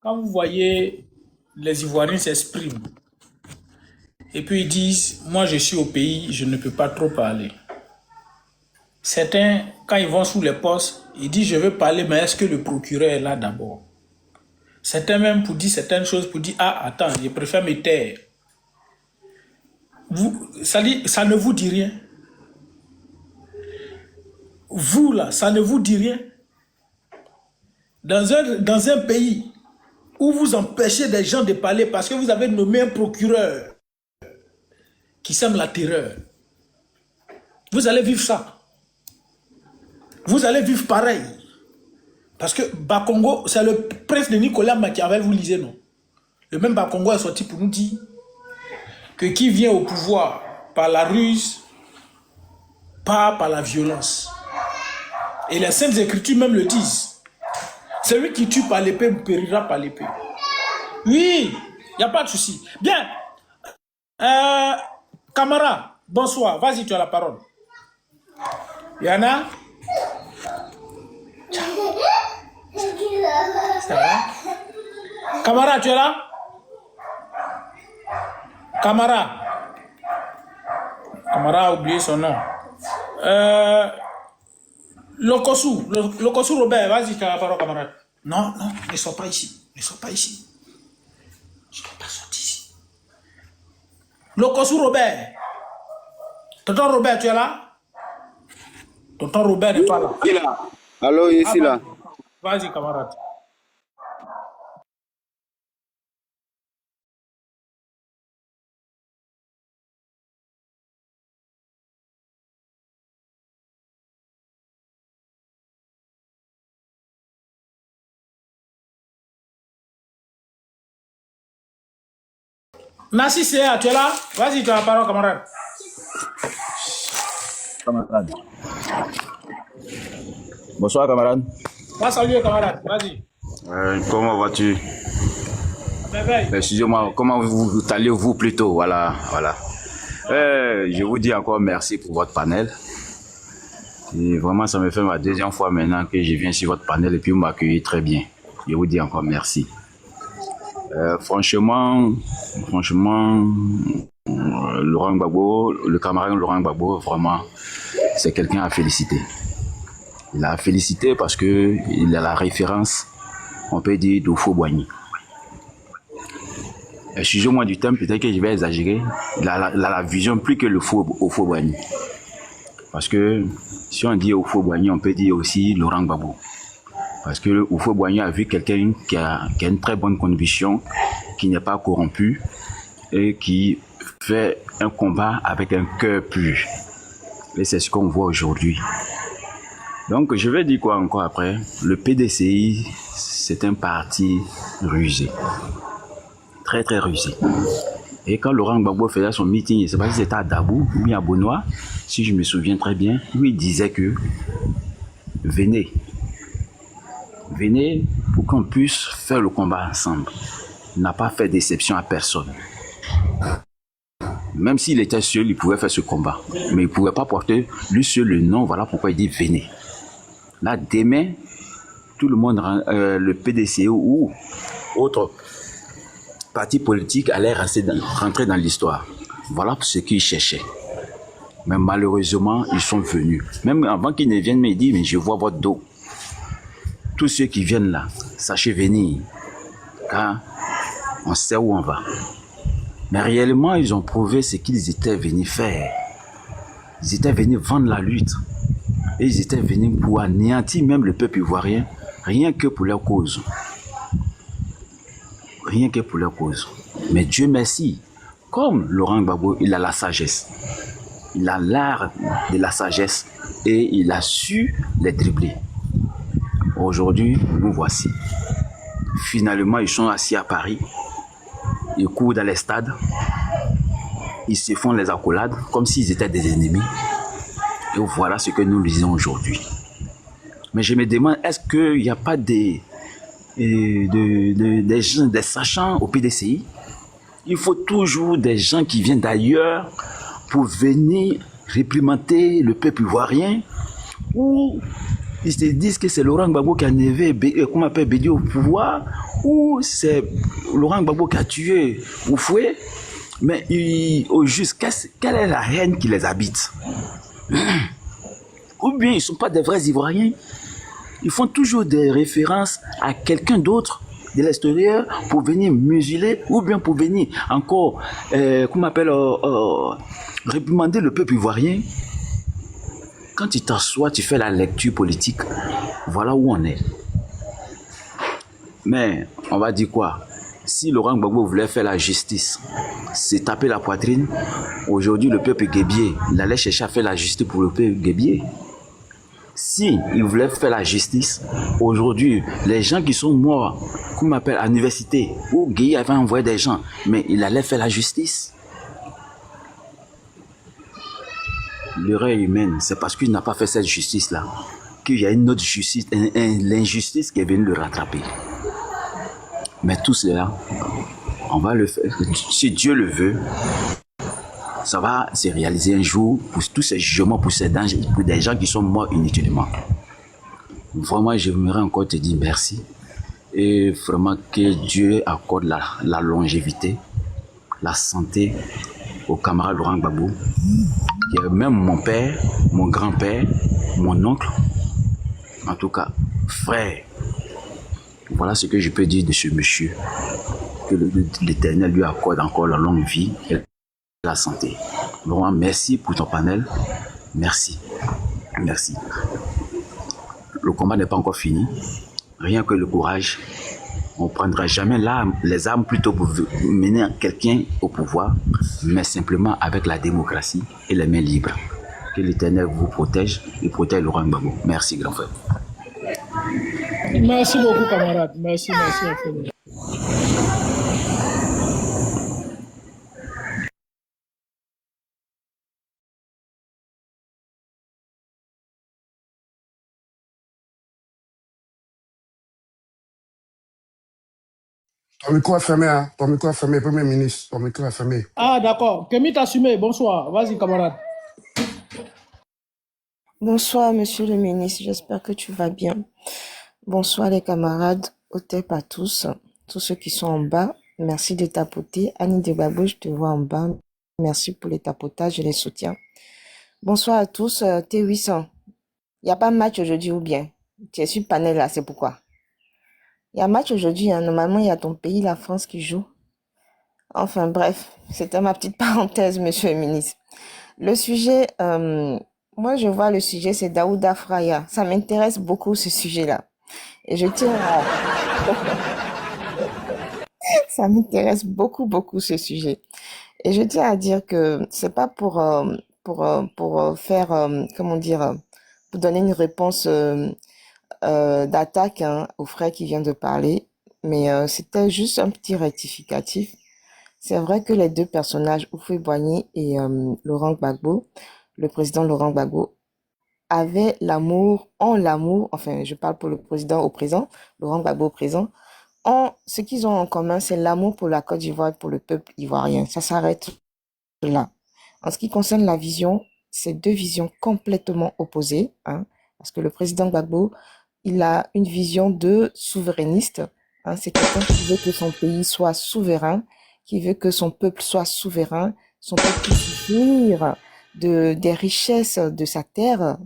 Quand vous voyez les Ivoiriens s'expriment et puis ils disent « Moi, je suis au pays, je ne peux pas trop parler ». Certains, quand ils vont sous les postes, ils disent « Je veux parler, mais est-ce que le procureur est là d'abord ?» Certains même pour dire certaines choses, pour dire « Ah, attends, je préfère me taire ». Ça ne vous dit rien. Vous, là, ça ne vous dit rien. Dans un pays où vous empêchez des gens de parler parce que vous avez nommé un procureur qui sème la terreur, vous allez vivre ça. Vous allez vivre pareil. Parce que Bakongo, c'est le prince de Nicolas Machiavel, vous lisez, non? Le même Bakongo est sorti pour nous dire que qui vient au pouvoir par la ruse, pas par la violence. Et les Saintes Écritures même le disent. Celui qui tue par l'épée périra par l'épée. Oui, il n'y a pas de souci. Bien. Camara, bonsoir. Vas-y, tu as la parole. Yana? Ça va? Camara, tu es là? Camara. Camara a oublié son nom. Lokosu Robert, vas-y, tu as la parole, camarade. Non, ne sois pas ici. Ne sois pas ici. Je ne dois pas sortir ici. Lokosu Robert. Tonton Robert, tu es là? Tonton Robert n'est pas là. Il est là. Allô, ici là. Vas-y, camarade. Nassi Séa, tu es là? Vas-y, tu as la parole, camarade. Camarade. Bonsoir, camarade. Va saluer, camarade. Vas-y. Comment vas-tu? Excusez-moi, comment vous allez-vous plutôt? Voilà. Je vous dis encore merci pour votre panel. Et vraiment, ça me fait ma deuxième fois maintenant que je viens sur votre panel et puis vous m'accueillez très bien. Je vous dis encore merci. Franchement, Laurent Gbagbo, le camarade Laurent Gbagbo, vraiment, c'est quelqu'un à féliciter. Il a félicité parce que il a la référence, on peut dire, d'Houphouët-Boigny. Excusez-moi du temps, peut-être que je vais exagérer. Il a la vision plus que le Houphouët-Boigny. Parce que si on dit Houphouët-Boigny, on peut dire aussi Laurent Gbagbo. Parce que Houphouët-Boigny a vu quelqu'un qui a une très bonne conviction, qui n'est pas corrompu et qui fait un combat avec un cœur pur. Et c'est ce qu'on voit aujourd'hui. Donc, je vais dire quoi encore après? Le PDCI, c'est un parti rusé. Très, très rusé. Et quand Laurent Gbagbo faisait son meeting, je ne sais pas si c'était à Dabou ou bien à Benoît, si je me souviens très bien, lui il disait que venez pour qu'on puisse faire le combat ensemble. Il n'a pas fait d'exception à personne. Même s'il était seul, il pouvait faire ce combat. Mais il ne pouvait pas porter lui seul le nom. Voilà pourquoi il dit venez. Là, demain, tout le monde, le PDCO ou autre parti politique allait rentrer dans l'histoire. Voilà ce qu'ils cherchaient. Mais malheureusement, ils sont venus. Même avant qu'ils ne viennent, ils disent, mais je vois votre dos. Tous ceux qui viennent là, sachez venir. Car on sait où on va. Mais réellement, ils ont prouvé ce qu'ils étaient venus faire. Ils étaient venus vendre la lutte. Et ils étaient venus pour anéantir même le peuple ivoirien, rien que pour leur cause. Rien que pour leur cause. Mais Dieu merci, comme Laurent Gbagbo, il a la sagesse. Il a l'art de la sagesse et il a su les dribbler. Aujourd'hui, nous voici. Finalement, ils sont assis à Paris. Ils courent dans les stades. Ils se font les accolades comme s'ils étaient des ennemis. Et voilà ce que nous lisons aujourd'hui. Mais je me demande, est-ce qu'il n'y a pas des gens, des sachants au PDCI? Il faut toujours des gens qui viennent d'ailleurs pour venir réprimander le peuple ivoirien, ou ils se disent que c'est Laurent Gbagbo qui a enlevé Bédi au pouvoir, ou c'est Laurent Gbagbo qui a tué Oufoué. Mais au juste, quelle est la haine qui les habite? Ou bien ils ne sont pas des vrais Ivoiriens. Ils font toujours des références à quelqu'un d'autre de l'extérieur pour venir museler ou bien pour venir encore, réprimander le peuple ivoirien. Quand tu t'assois, tu fais la lecture politique, voilà où on est. Mais on va dire quoi? Si Laurent Gbagbo voulait faire la justice, s'est tapé la poitrine, aujourd'hui le peuple guébier, il allait chercher à faire la justice pour le peuple guébier. Si il voulait faire la justice, aujourd'hui, les gens qui sont morts, qu'on m'appelle à l'université, où Guy avait envoyé des gens, mais il allait faire la justice. L'erreur humaine, c'est parce qu'il n'a pas fait cette justice-là, qu'il y a une autre justice, l'injustice qui est venue le rattraper. Mais tout cela, on va le faire. Si Dieu le veut, ça va se réaliser un jour pour tous ces jugements, pour des gens qui sont morts inutilement. Vraiment, j'aimerais encore te dire merci. Et vraiment que Dieu accorde la longévité, la santé au camarade Laurent Gbagbo, qui est même mon père, mon grand-père, mon oncle, en tout cas, frère. Voilà ce que je peux dire de ce monsieur. Que l'Éternel lui accorde encore la longue vie et la santé. Vraiment, merci pour ton panel. Merci. Merci. Le combat n'est pas encore fini. Rien que le courage. On ne prendra jamais les armes plutôt pour mener quelqu'un au pouvoir, mais simplement avec la démocratie et les mains libres. Que l'Éternel vous protège et protège Laurent Gbagbo. Merci, grand frère. Merci beaucoup, camarade. Merci. Ton micro est fermé, hein? Ton micro est fermé, Premier ministre. Ton micro est fermé. Ah, d'accord. Kemit Assumé, bonsoir. Vas-y, camarade. Bonsoir, monsieur le ministre. J'espère que tu vas bien. Bonsoir, les camarades. Otep à tous ceux qui sont en bas. Merci de tapoter. Annie de Babou, je te vois en bas. Merci pour les tapotages et les soutiens. Bonsoir à tous. T800. Il n'y a pas de match aujourd'hui ou bien? Tu es sur le panel là, c'est pourquoi? Il y a un match aujourd'hui, hein. Normalement, il y a ton pays, la France, qui joue. Enfin, bref, c'était ma petite parenthèse, monsieur le ministre. Le sujet, moi, je vois le sujet, c'est Daouda Fraya. Ça m'intéresse beaucoup, ce sujet-là. Et je tiens à... Ça m'intéresse beaucoup, ce sujet. Et je tiens à dire que c'est pas pour faire, pour donner une réponse d'attaque au frère qui vient de parler, mais c'était juste un petit rectificatif. C'est vrai que les deux personnages, Houphouët-Boigny et Laurent Gbagbo, le président Laurent Gbagbo, avaient l'amour, enfin je parle pour le président au présent, Laurent Gbagbo au présent, ce qu'ils ont en commun, c'est l'amour pour la Côte d'Ivoire et pour le peuple ivoirien. Ça s'arrête là. En ce qui concerne la vision, c'est deux visions complètement opposées, parce que le président Gbagbo, il a une vision de souverainiste. C'est quelqu'un qui veut que son pays soit souverain, qui veut que son peuple soit souverain, son peuple puisse jouir des richesses de sa terre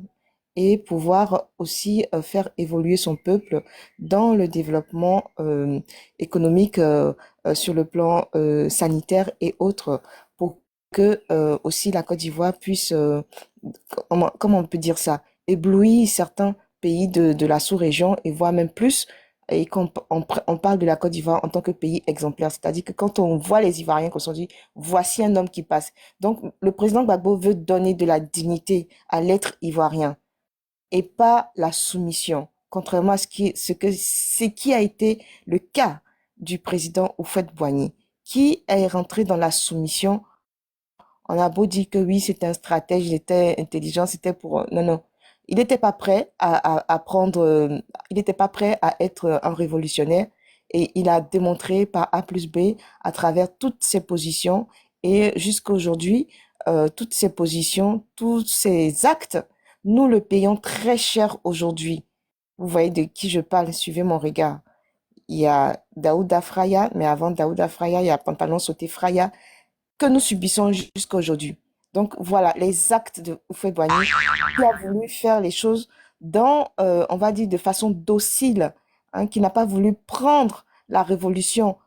et pouvoir aussi faire évoluer son peuple dans le développement économique sur le plan sanitaire et autres, pour que aussi la Côte d'Ivoire puisse, comment on peut dire ça, éblouir certains pays de la sous-région et voire même plus. Et quand on parle de la Côte d'Ivoire en tant que pays exemplaire, c'est-à-dire que quand on voit les Ivoiriens qu'on se dit, voici un homme qui passe. Donc, le président Gbagbo veut donner de la dignité à l'être ivoirien et pas la soumission, contrairement à ce qui a été le cas du président Houphouët-Boigny, qui est rentré dans la soumission. On a beau dire que oui, c'était un stratège, il était intelligent, c'était pour... Non. Il n'était pas prêt il n'était pas prêt à être un révolutionnaire, et il a démontré par A plus B à travers toutes ses positions, et jusqu'à aujourd'hui, toutes ces positions, tous ces actes, nous le payons très cher aujourd'hui. Vous voyez de qui je parle, suivez mon regard. Il y a Daouda Fraya, mais avant Daouda Fraya, il y a Pantalon Sauté Fraya, que nous subissons jusqu'à aujourd'hui. Donc voilà, les actes de Houphouët-Boigny, qui a voulu faire les choses on va dire, de façon docile, qui n'a pas voulu prendre la révolution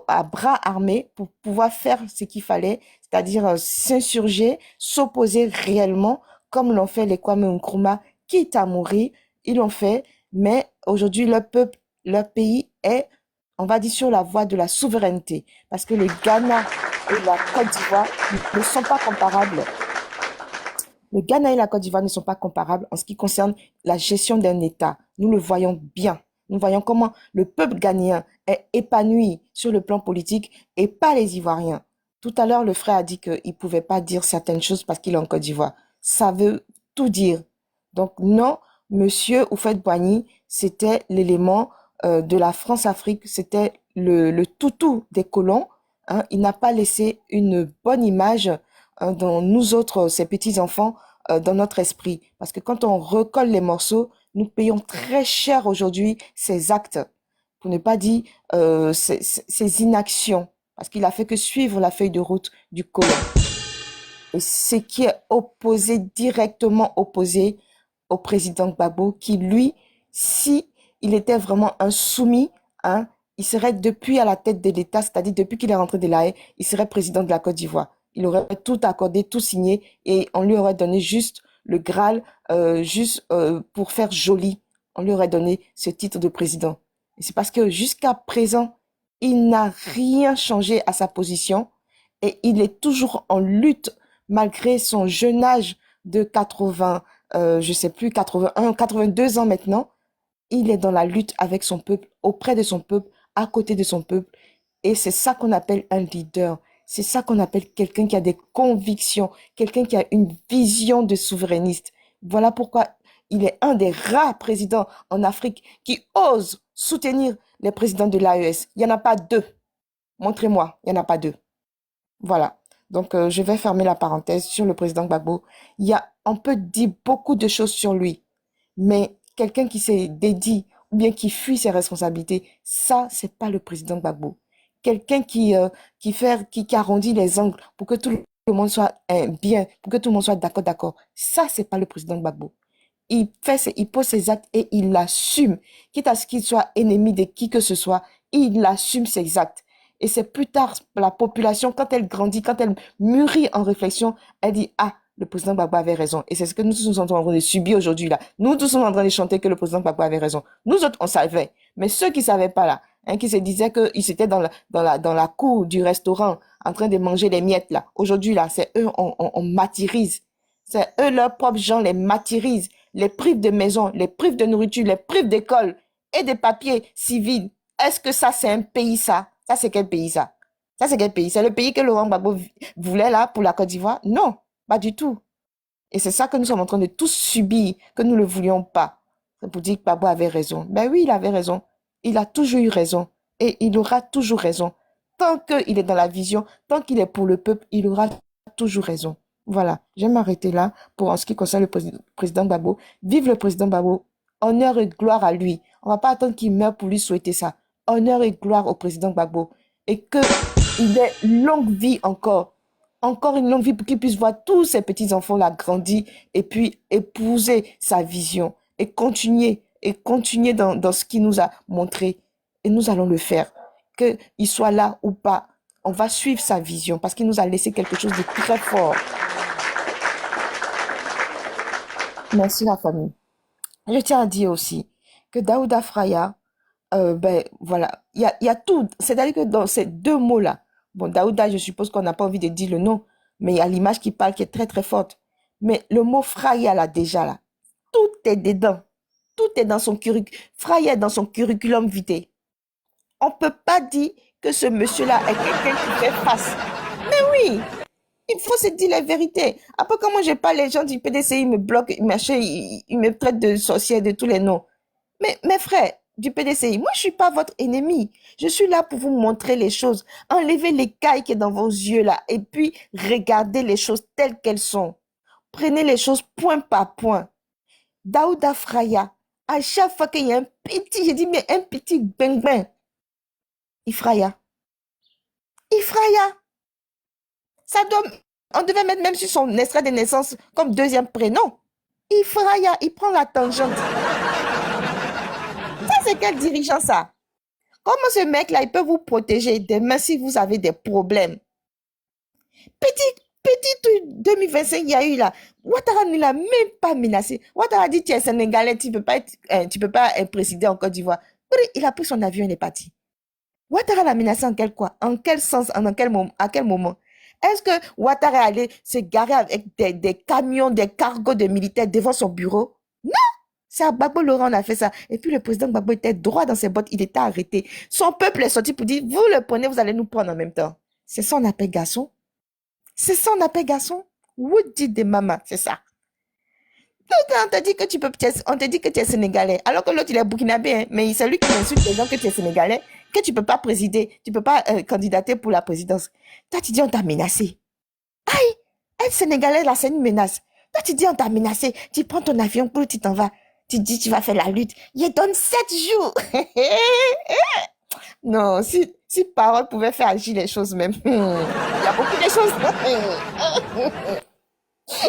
à bras armés pour pouvoir faire ce qu'il fallait, c'est-à-dire s'insurger, s'opposer réellement, comme l'ont fait les Kwame Nkrumah, quitte à mourir, ils l'ont fait, mais aujourd'hui, leur peuple, leur pays est, on va dire, sur la voie de la souveraineté, parce que le Ghana et la Côte d'Ivoire ne sont pas comparables. Le Ghana et la Côte d'Ivoire ne sont pas comparables en ce qui concerne la gestion d'un État. Nous le voyons bien. Nous voyons comment le peuple ghanéen est épanoui sur le plan politique et pas les Ivoiriens. Tout à l'heure, le frère a dit qu'il ne pouvait pas dire certaines choses parce qu'il est en Côte d'Ivoire. Ça veut tout dire. Donc non, monsieur Houphouët-Boigny, c'était l'élément de la France-Afrique, c'était le toutou des colons. Il n'a pas laissé une bonne image dans nous autres, ces petits-enfants, dans notre esprit. Parce que quand on recolle les morceaux, nous payons très cher aujourd'hui ces actes, pour ne pas dire ces inactions, parce qu'il a fait que suivre la feuille de route du colon. Et ce qui est directement opposé au président Gbagbo, qui lui, si il était vraiment un soumis, il serait depuis à la tête de l'État, c'est-à-dire depuis qu'il est rentré de La Haye, il serait président de la Côte d'Ivoire. Il aurait tout accordé, tout signé, et on lui aurait donné juste le Graal, pour faire joli. On lui aurait donné ce titre de président. Et c'est parce que jusqu'à présent, il n'a rien changé à sa position, et il est toujours en lutte, malgré son jeune âge de 82 ans maintenant. Il est dans la lutte avec son peuple, auprès de son peuple, à côté de son peuple. Et c'est ça qu'on appelle un leader. C'est ça qu'on appelle quelqu'un qui a des convictions, quelqu'un qui a une vision de souverainiste. Voilà pourquoi il est un des rares présidents en Afrique qui ose soutenir les présidents de l'AES. Il n'y en a pas deux. Montrez-moi, il n'y en a pas deux. Voilà. Donc, je vais fermer la parenthèse sur le président Gbagbo. On peut dire beaucoup de choses sur lui, mais quelqu'un qui s'est dédié ou bien qui fuit ses responsabilités, ça, c'est pas le président Gbagbo. Quelqu'un qui arrondit les angles pour que tout le monde soit bien, pour que tout le monde soit d'accord. Ça, c'est pas le président Gbagbo. Il pose ses actes et il l'assume. Quitte à ce qu'il soit ennemi de qui que ce soit, il assume ses actes. Et c'est plus tard, la population, quand elle grandit, quand elle mûrit en réflexion, elle dit, le président Gbagbo avait raison. Et c'est ce que nous tous sommes en train de subir aujourd'hui là. Nous tous sommes en train de chanter que le président Gbagbo avait raison. Nous autres, on savait. Mais ceux qui savaient pas là, qui se disaient qu'ils étaient dans la cour du restaurant, en train de manger les miettes là. Aujourd'hui là, c'est eux, on martyrise. C'est eux, leurs propres gens les martyrisent. les prive de maison, les prive de nourriture, les prive d'école et de papiers civils. Est-ce que ça, c'est un pays, ça? Ça, c'est quel pays, ça? Ça, c'est quel pays? C'est le pays que Laurent Gbagbo voulait, là, pour la Côte d'Ivoire? Non, pas du tout. Et c'est ça que nous sommes en train de tous subir, que nous ne le voulions pas. C'est pour dire que Gbagbo avait raison. Ben oui, il avait raison. Il a toujours eu raison. Et il aura toujours raison. Tant qu'il est dans la vision, tant qu'il est pour le peuple, il aura toujours raison. Voilà, je vais m'arrêter là pour en ce qui concerne le président Gbagbo. Vive le président Gbagbo. Honneur et gloire à lui. On ne va pas attendre qu'il meure pour lui souhaiter ça. Honneur et gloire au président Gbagbo. Et qu'il ait longue vie encore. Encore une longue vie pour qu'il puisse voir tous ses petits-enfants-là grandir et puis épouser sa vision et continuer dans ce qu'il nous a montré. Et nous allons le faire. Qu'il soit là ou pas, on va suivre sa vision parce qu'il nous a laissé quelque chose de très fort. Merci la famille. Je tiens à dire aussi que Daouda Fraya, ben voilà, il y a tout. C'est-à-dire que dans ces deux mots-là, bon, Daouda, je suppose qu'on n'a pas envie de dire le nom, mais il y a l'image qui parle qui est très très forte. Mais le mot Fraya là déjà là, tout est dedans. Tout est dans son curriculum. Fraya est dans son curriculum vitae. On ne peut pas dire que ce monsieur-là est quelqu'un qui fait face. Mais oui, il faut se dire la vérité. Après, quand moi je parle, les gens du PDCI ils me bloquent, ils me traitent de sorcière, de tous les noms. Mais mes frères du PDCI, moi je ne suis pas votre ennemi. Je suis là pour vous montrer les choses. Enlevez l'écaille qui est dans vos yeux là et puis regardez les choses telles qu'elles sont. Prenez les choses point par point. Daouda Fraya, à chaque fois qu'il y a un petit, je dis mais un petit bang-bang, Ifraya. On devait mettre même sur son extrait de naissance comme deuxième prénom. Ifraya, il prend la tangente. Ça, c'est quel dirigeant, ça? Comment ce mec-là, il peut vous protéger demain si vous avez des problèmes? Petit truc 2025, il y a eu là. Ouattara ne l'a même pas menacé. Ouattara dit, tu es sénégalais, tu peux pas être président en Côte d'Ivoire. Il a pris son avion, il est parti. Ouattara l'a menacé en quel quoi? En quel sens? À quel moment? Est-ce que Ouattara est allé se garer avec des camions, des cargos de militaires devant son bureau? Non! C'est à Gbagbo Laurent on a fait ça. Et puis le président Gbagbo était droit dans ses bottes, il était arrêté. Son peuple est sorti pour dire, vous le prenez, vous allez nous prendre en même temps. C'est ça on appelle garçon? C'est ça on appelle garçon? Would dit de maman, c'est ça. Donc, on te dit que tu es sénégalais, alors que l'autre il est burkinabé, hein, mais c'est lui qui insulte les gens que tu es sénégalais, que tu peux pas présider, tu peux pas candidater pour la présidence. Toi, tu dis on t'a menacé. Aïe, être sénégalais là, c'est une menace. Toi, tu dis on t'a menacé, tu prends ton avion, tu t'en vas, tu dis tu vas faire la lutte. Il donne 7 jours. Non, si parole pouvait faire agir les choses même. Il y a beaucoup de choses.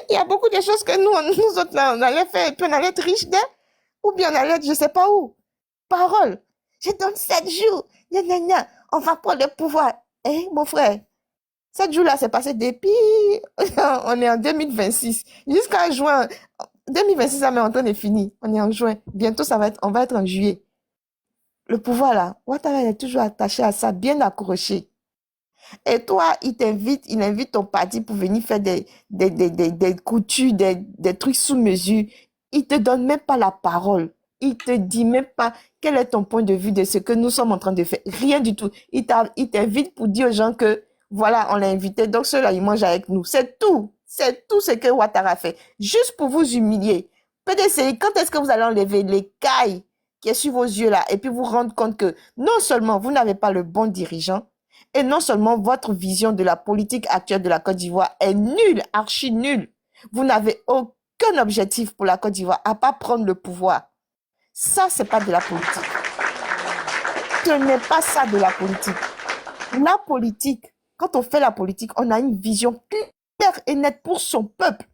Il y a beaucoup de choses que nous autres, là, on allait faire, et puis on allait être riches d'eux, ou bien on allait être je sais pas où. Parole. Je donne 7 jours. On va prendre le pouvoir. Eh, mon frère, 7 jours-là, c'est passé depuis, on est en 2026. Jusqu'à juin, 2026, ça m'est en train de finir. On est en juin. Bientôt, on va être en juillet. Le pouvoir, là, Ouattara est toujours attaché à ça, bien accroché. Et toi, il invite ton parti pour venir faire des coutures, des trucs sous mesure. Il te donne même pas la parole. Il te dit même pas quel est ton point de vue de ce que nous sommes en train de faire. Rien du tout. Il t'invite pour dire aux gens que, voilà, on l'a invité, donc ceux-là, ils mangent avec nous. C'est tout. C'est tout ce que Ouattara fait. Juste pour vous humilier. PDCI, quand est-ce que vous allez enlever l'écaille qui est sur vos yeux là et puis vous rendre compte que non seulement vous n'avez pas le bon dirigeant, et non seulement votre vision de la politique actuelle de la Côte d'Ivoire est nulle, archi nulle. Vous n'avez aucun objectif pour la Côte d'Ivoire à part prendre le pouvoir. Ça, c'est pas de la politique. Ce n'est pas ça de la politique. La politique, quand on fait la politique, on a une vision claire et nette pour son peuple.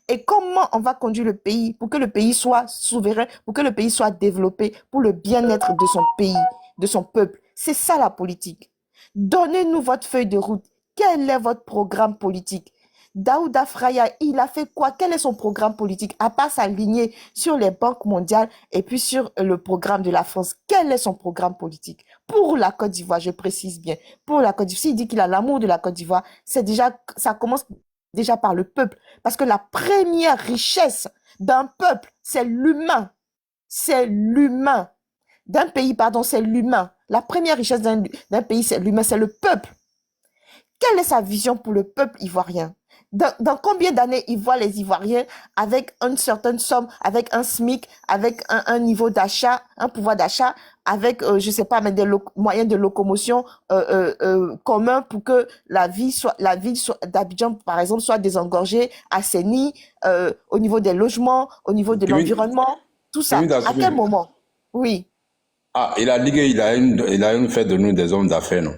Et comment on va conduire le pays pour que le pays soit souverain, pour que le pays soit développé, pour le bien-être de son pays, de son peuple. C'est ça la politique. Donnez-nous votre feuille de route. Quel est votre programme politique? Daouda Fraya, il a fait quoi? Quel est son programme politique? À part s'aligner sur les banques mondiales et puis sur le programme de la France. Quel est son programme politique? Pour la Côte d'Ivoire, je précise bien. Pour la Côte d'Ivoire, s'il dit qu'il a l'amour de la Côte d'Ivoire, c'est déjà, ça commence déjà par le peuple. Parce que la première richesse d'un peuple, c'est l'humain. C'est l'humain. D'un pays, pardon, c'est l'humain. La première richesse d'un pays, c'est l'humain, c'est le peuple. Quelle est sa vision pour le peuple ivoirien? Dans combien d'années il voit les Ivoiriens avec une certaine somme, avec un SMIC, avec un niveau d'achat, un pouvoir d'achat, avec, je sais pas, mais des moyens de locomotion communs pour que la ville d'Abidjan, par exemple, soit désengorgée, assainie, au niveau des logements, au niveau de l'environnement, tout ça. À quel moment? Oui. Ah, il a dit qu'il a une fait de nous des hommes d'affaires, non?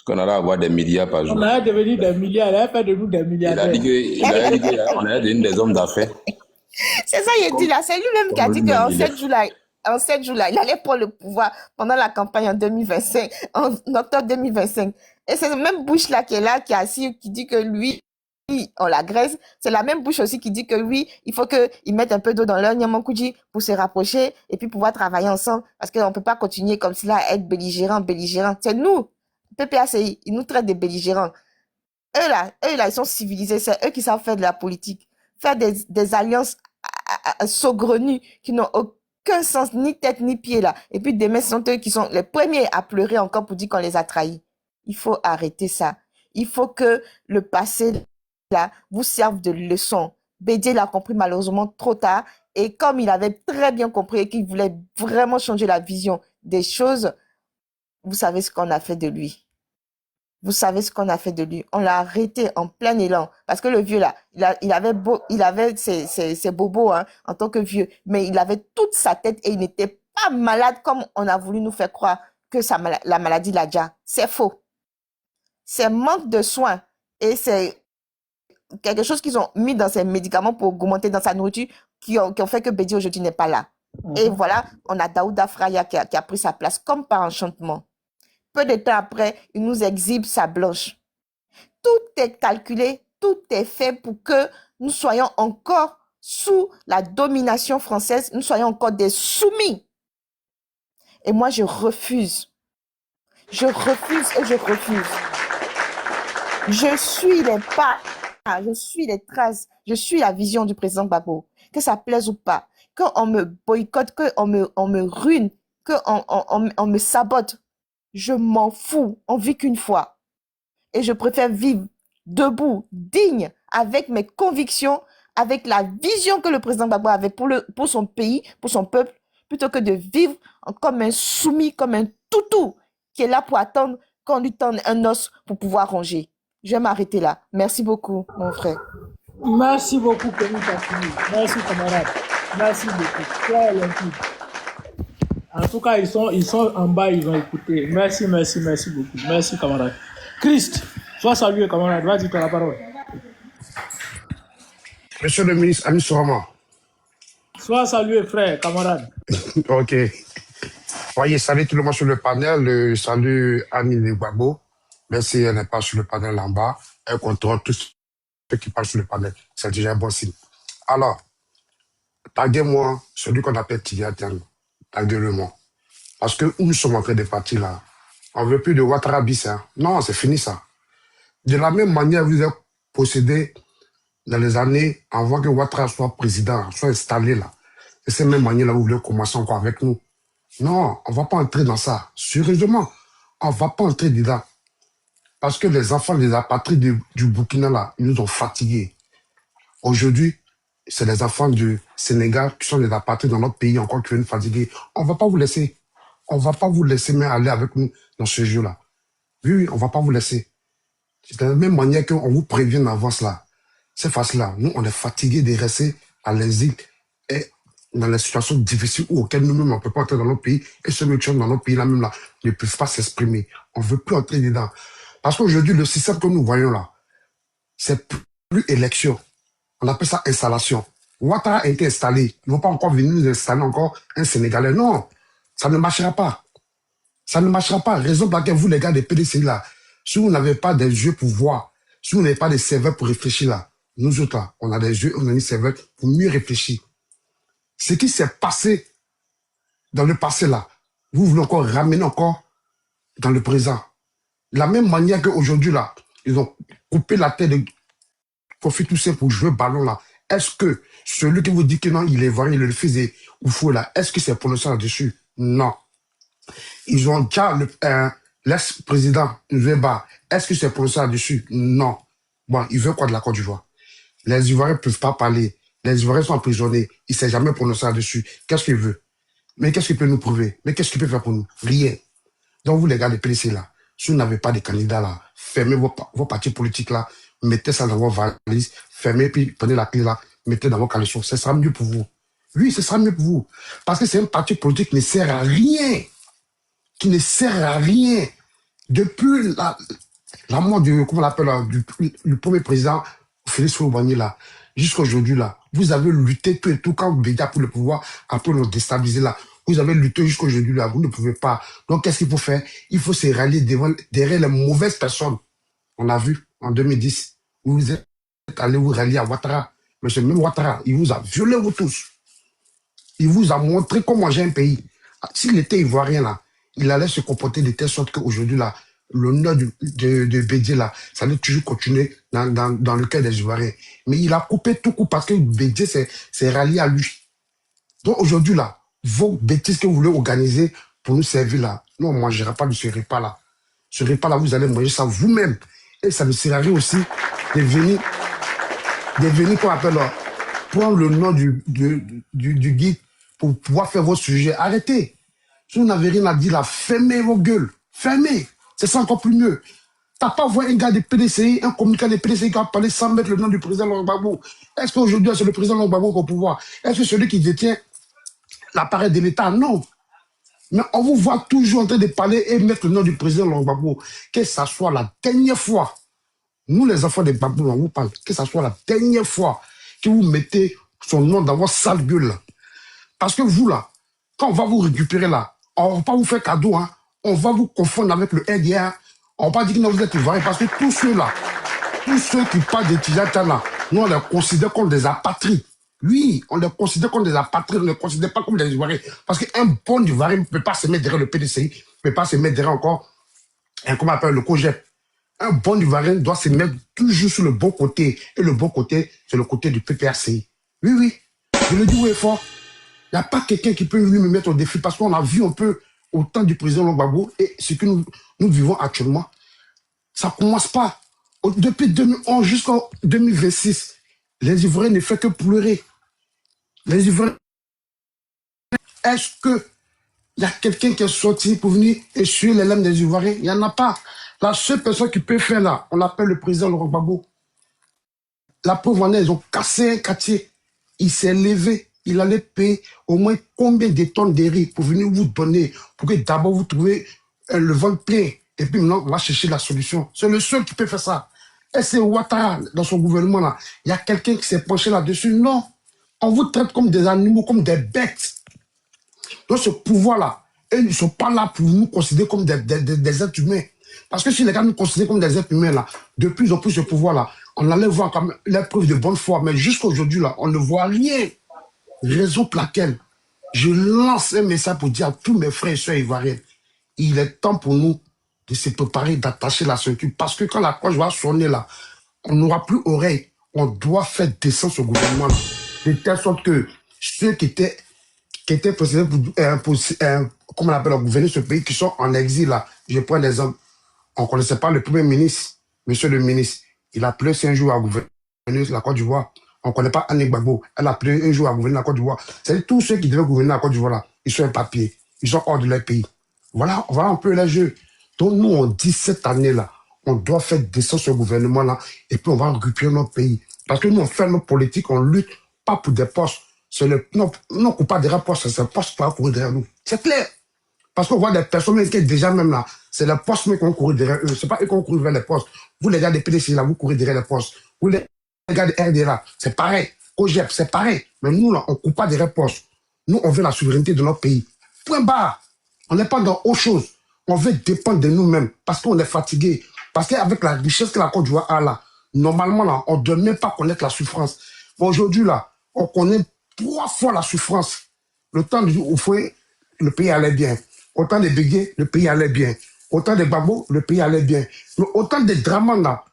Qu'on allait avoir des milliards par jour. On allait devenir des milliards, il a fait de nous des milliardaires. Il a dit qu'on allait devenir des hommes d'affaires. C'est ça, il dit là. C'est lui-même qui a dit qu'en 7 jours-là, il allait prendre le pouvoir pendant la campagne en 2025, en octobre 2025. Et c'est cette même bouche-là qui est là, qui est assis, qui dit que lui, on l'agresse. C'est la même bouche aussi qui dit que lui, il faut qu'ils mettent un peu d'eau dans leur Nyamankoudji pour se rapprocher et puis pouvoir travailler ensemble. Parce qu'on ne peut pas continuer comme cela à être belligérant. C'est nous. PPACI, ils nous traitent de belligérants. Eux là, ils sont civilisés. C'est eux qui savent faire de la politique. Faire des alliances saugrenues qui n'ont aucun sens, ni tête, ni pied là. Et puis demain, ce sont eux qui sont les premiers à pleurer encore pour dire qu'on les a trahis. Il faut arrêter ça. Il faut que le passé là vous serve de leçon. Bédié l'a compris malheureusement trop tard. Et comme il avait très bien compris et qu'il voulait vraiment changer la vision des choses, vous savez ce qu'on a fait de lui. Vous savez ce qu'on a fait de lui. On l'a arrêté en plein élan. Parce que le vieux là, il avait ses bobos hein, en tant que vieux. Mais il avait toute sa tête et il n'était pas malade comme on a voulu nous faire croire que la maladie l'a déjà. C'est faux. C'est manque de soins. Et c'est quelque chose qu'ils ont mis dans ses médicaments pour augmenter dans sa nourriture qui ont fait que Bédi aujourd'hui n'est pas là. Et voilà, on a Daouda Fraya qui a pris sa place comme par enchantement. Peu de temps après, il nous exhibe sa blanche. Tout est calculé, tout est fait pour que nous soyons encore sous la domination française, nous soyons encore des soumis. Et moi, je refuse. Je refuse et je refuse. Je suis les pas, je suis les traces, je suis la vision du président Gbagbo. Que ça plaise ou pas, qu'on me boycotte, qu'on me ruine, qu'on me sabote. Je m'en fous, on vit qu'une fois. Et je préfère vivre debout, digne, avec mes convictions, avec la vision que le président Gbagbo avait pour son pays, pour son peuple, plutôt que de vivre comme un soumis, comme un toutou, qui est là pour attendre qu'on lui tende un os pour pouvoir ronger. Je vais m'arrêter là. Merci beaucoup, mon frère. Merci beaucoup, Kémy Kassoumi. Merci, camarade. Merci beaucoup. Toi, Olympique. En tout cas, ils sont en bas, ils ont écouté. Merci beaucoup. Merci, camarade. Christ, sois salué, camarade. Vas-y, tu as la parole. Monsieur le ministre, Ami Sourama. Sois salué, frère, camarade. Ok. Voyez, salut tout le monde sur le panel. Salut Annie Gbagbo. Merci, elle n'est pas sur le panel en bas. Elle contrôle tous ceux qui parlent sur le panel. C'est déjà un bon signe. Alors, taguez-moi celui qu'on appelle Tigatian. Taguez-le-moi. Parce que où nous sommes en train de partir là, on ne veut plus de Ouattara bis. Hein. Non, c'est fini ça. De la même manière, vous avez procédé dans les années avant que Ouattara soit président, soit installé là. De cette même manière là, vous voulez commencer encore avec nous. Non, on ne va pas entrer dans ça. Sérieusement, on ne va pas entrer dedans. Parce que les enfants des apatrides du Burkina là, ils nous ont fatigués. Aujourd'hui, c'est les enfants du Sénégal qui sont des apatrides dans notre pays encore qui viennent fatiguer. On ne va pas vous laisser. On ne va pas vous laisser mais aller avec nous dans ce jeu-là. Oui, on ne va pas vous laisser. C'est de la même manière qu'on vous prévient en avance là. C'est facile là. Nous, on est fatigués de rester à l'exil et dans les situations difficiles auxquelles nous-mêmes, on ne peut pas entrer dans notre pays et ceux qui sont dans notre pays là-même là ne peuvent pas s'exprimer. On ne veut plus entrer dedans. Parce qu'aujourd'hui, le système que nous voyons là, c'est plus élection. On appelle ça installation. Ouattara a été installé. Ils ne vont pas encore venir nous installer encore un Sénégalais. Non, ça ne marchera pas. Ça ne marchera pas. Raison pour laquelle vous, les gars des PDC là, si vous n'avez pas des yeux pour voir, si vous n'avez pas des cerveaux pour réfléchir là, nous autres là, on a des yeux, on a des cerveaux pour mieux réfléchir. Ce qui s'est passé dans le passé là, vous voulez encore ramener encore dans le présent. De la même manière qu'aujourd'hui là, ils ont coupé la tête de profite tout ça pour jouer ballon là. Est-ce que celui qui vous dit que non, il est ivoirien, il le faisait ou fou là, est-ce que c'est prononcé là-dessus? Non. Ils ont déjà l'ex-président Nzeba. Est-ce que c'est prononcé là-dessus? Non. Bon, il veut quoi de la Côte d'Ivoire? Les Ivoiriens ne peuvent pas parler. Les Ivoiriens sont emprisonnés. Il ne s'est jamais prononcé là-dessus. Qu'est-ce qu'il veut? Mais qu'est-ce qu'il peut nous prouver? Mais qu'est-ce qu'il peut faire pour nous? Rien. Donc vous les gars des PDC là, si vous n'avez pas de candidats là, fermez vos partis politiques là, mettez ça dans vos valises, fermez, puis prenez la clé là, mettez dans vos coalitions. Ce sera mieux pour vous. Oui, ce sera mieux pour vous. Parce que c'est un parti politique qui ne sert à rien. Qui ne sert à rien. Depuis la mort du, comment on l'appelle, du premier président, Félix Houphouët-Boigny là, jusqu'à aujourd'hui là, vous avez lutté tout et tout quand vous bédiez pour le pouvoir, après nous déstabiliser là. Vous avez lutté jusqu'à aujourd'hui là, vous ne pouvez pas. Donc qu'est-ce qu'il faut faire? Il faut se rallier derrière les mauvaises personnes. On a vu en 2010, vous êtes allé vous rallier à Ouattara. Mais ce même Ouattara, il vous a violé vous tous. Il vous a montré comment j'ai un pays. S'il était ivoirien là, il allait se comporter de telle sorte qu'aujourd'hui là, l'honneur de Bédié là, ça allait toujours continuer dans le cœur des Ivoiriens. Mais il a coupé tout coup parce que Bédié s'est rallié à lui. Donc aujourd'hui là, vos bêtises que vous voulez organiser pour nous servir là, non, on ne mangera pas de ce repas là. Ce repas là, vous allez manger ça vous-même. Et ça ne sert à rien aussi de venir qu'on appelle là, prendre le nom du guide pour pouvoir faire vos sujets. Arrêtez. Si vous n'avez rien à dire là, fermez vos gueules. Fermez. C'est ça encore plus mieux. T'as pas vu un gars de PDCI, un communicant de PDCI qui a parlé sans mettre le nom du président Laurent Gbagbo. Est-ce qu'aujourd'hui, c'est le président Laurent Gbagbo qui est au pouvoir? Est-ce que celui qui détient l'appareil de l'État? Non. Mais on vous voit toujours en train de parler et mettre le nom du président Laurent Gbagbo. Que ça soit la dernière fois. Nous, les enfants de Gbagbo, on vous parle. Que ça soit la dernière fois que vous mettez son nom dans votre sale gueule. Parce que vous, là, quand on va vous récupérer là, on ne va pas vous faire cadeau, hein. On va vous confondre avec le RDA. On ne va pas dire que non, vous êtes ivoirien. Parce que tous ceux-là, tous ceux qui parlent des Tijata là, nous, on les considère comme des apatrides. Oui, on les considère comme des apatrides, on ne les considère pas comme des Ivoiriens. Parce qu'un bon Ivoirien ne peut pas se mettre derrière le PDCI, ne peut pas se mettre derrière encore, comment on appelle, le COGEP. Un bon Ivoirien doit se mettre toujours sur le bon côté. Et le bon côté, c'est le côté du PPRCI. Oui, oui, je le dis haut et fort. Il n'y a pas quelqu'un qui peut venir me mettre au défi parce qu'on a vu un peu au temps du président Laurent Gbagbo et ce que nous vivons actuellement. Ça ne commence pas. Depuis 2011 jusqu'en 2026, les Ivoiriens ne font que pleurer. Les Ivoiriens. Est-ce qu'il y a quelqu'un qui est sorti pour venir essuyer les lames des Ivoiriens? Il n'y en a pas. La seule personne qui peut faire là, on appelle le président Laurent Gbagbo. La preuve en est, ils ont cassé un quartier. Il s'est levé. Il allait payer au moins combien de tonnes de riz pour venir vous donner, pour que d'abord vous trouviez le ventre plein. Et puis maintenant, on va chercher la solution. C'est le seul qui peut faire ça. Et c'est Ouattara, dans son gouvernement là. Il y a quelqu'un qui s'est penché là-dessus. Non. On vous traite comme des animaux, comme des bêtes. Donc ce pouvoir-là, ils ne sont pas là pour nous considérer comme des êtres humains. Parce que si les gars nous considèrent comme des êtres humains là, de plus en plus ce pouvoir-là, on allait voir comme la preuve de bonne foi. Mais jusqu'à aujourd'hui là, on ne voit rien. Raison pour laquelle je lance un message pour dire à tous mes frères et soeurs ivoiriens, il est temps pour nous de se préparer, d'attacher la ceinture. Parce que quand la cloche va sonner là, on n'aura plus oreille. On doit faire descendre ce gouvernement-là. De telle sorte que ceux qui étaient possédés pour comment on appelle, gouverner ce pays, qui sont en exil là, je prends l'exemple. On ne connaissait pas le premier ministre, monsieur le ministre. Il a appelé un jour à gouverner la Côte d'Ivoire. On ne connaît pas Annie Gbagbo. Elle a appelé un jour à gouverner la Côte d'Ivoire. C'est-à-dire tous ceux qui devaient gouverner la Côte d'Ivoire là, ils sont un papier. Ils sont hors de leur pays. Voilà un peu les jeux. Donc nous, on dit cette année-là, on doit faire descendre ce gouvernement-là et puis on va récupérer notre pays. Parce que nous, on fait notre politique, on lutte pas pour des postes. C'est non, pas des postes, c'est un poste qui va courir derrière nous. C'est clair. Parce qu'on voit des personnes qui sont déjà même là, c'est les postes qui vont courir derrière eux. C'est pas eux qui vont courir vers les postes. Vous, les gars des PDC, là, vous courez derrière les postes. Vous, les gars de RDA, c'est pareil. COGEP, c'est pareil. Mais nous, là, on ne coupe pas des postes. Nous, on veut la souveraineté de notre pays. Point barre. On n'est pas dans autre chose. On veut dépendre de nous-mêmes parce qu'on est fatigué. Parce qu'avec la richesse que la Côte d'Ivoire a là, normalement, là, on ne doit même pas connaître la souffrance. Mais aujourd'hui, là, on connaît 3 fois la souffrance. Le temps du Houphouët, le pays allait bien. Au temps des Bégué, le pays allait bien. Au temps des Gbagbo, le pays allait bien. Mais au temps des Dramane, là,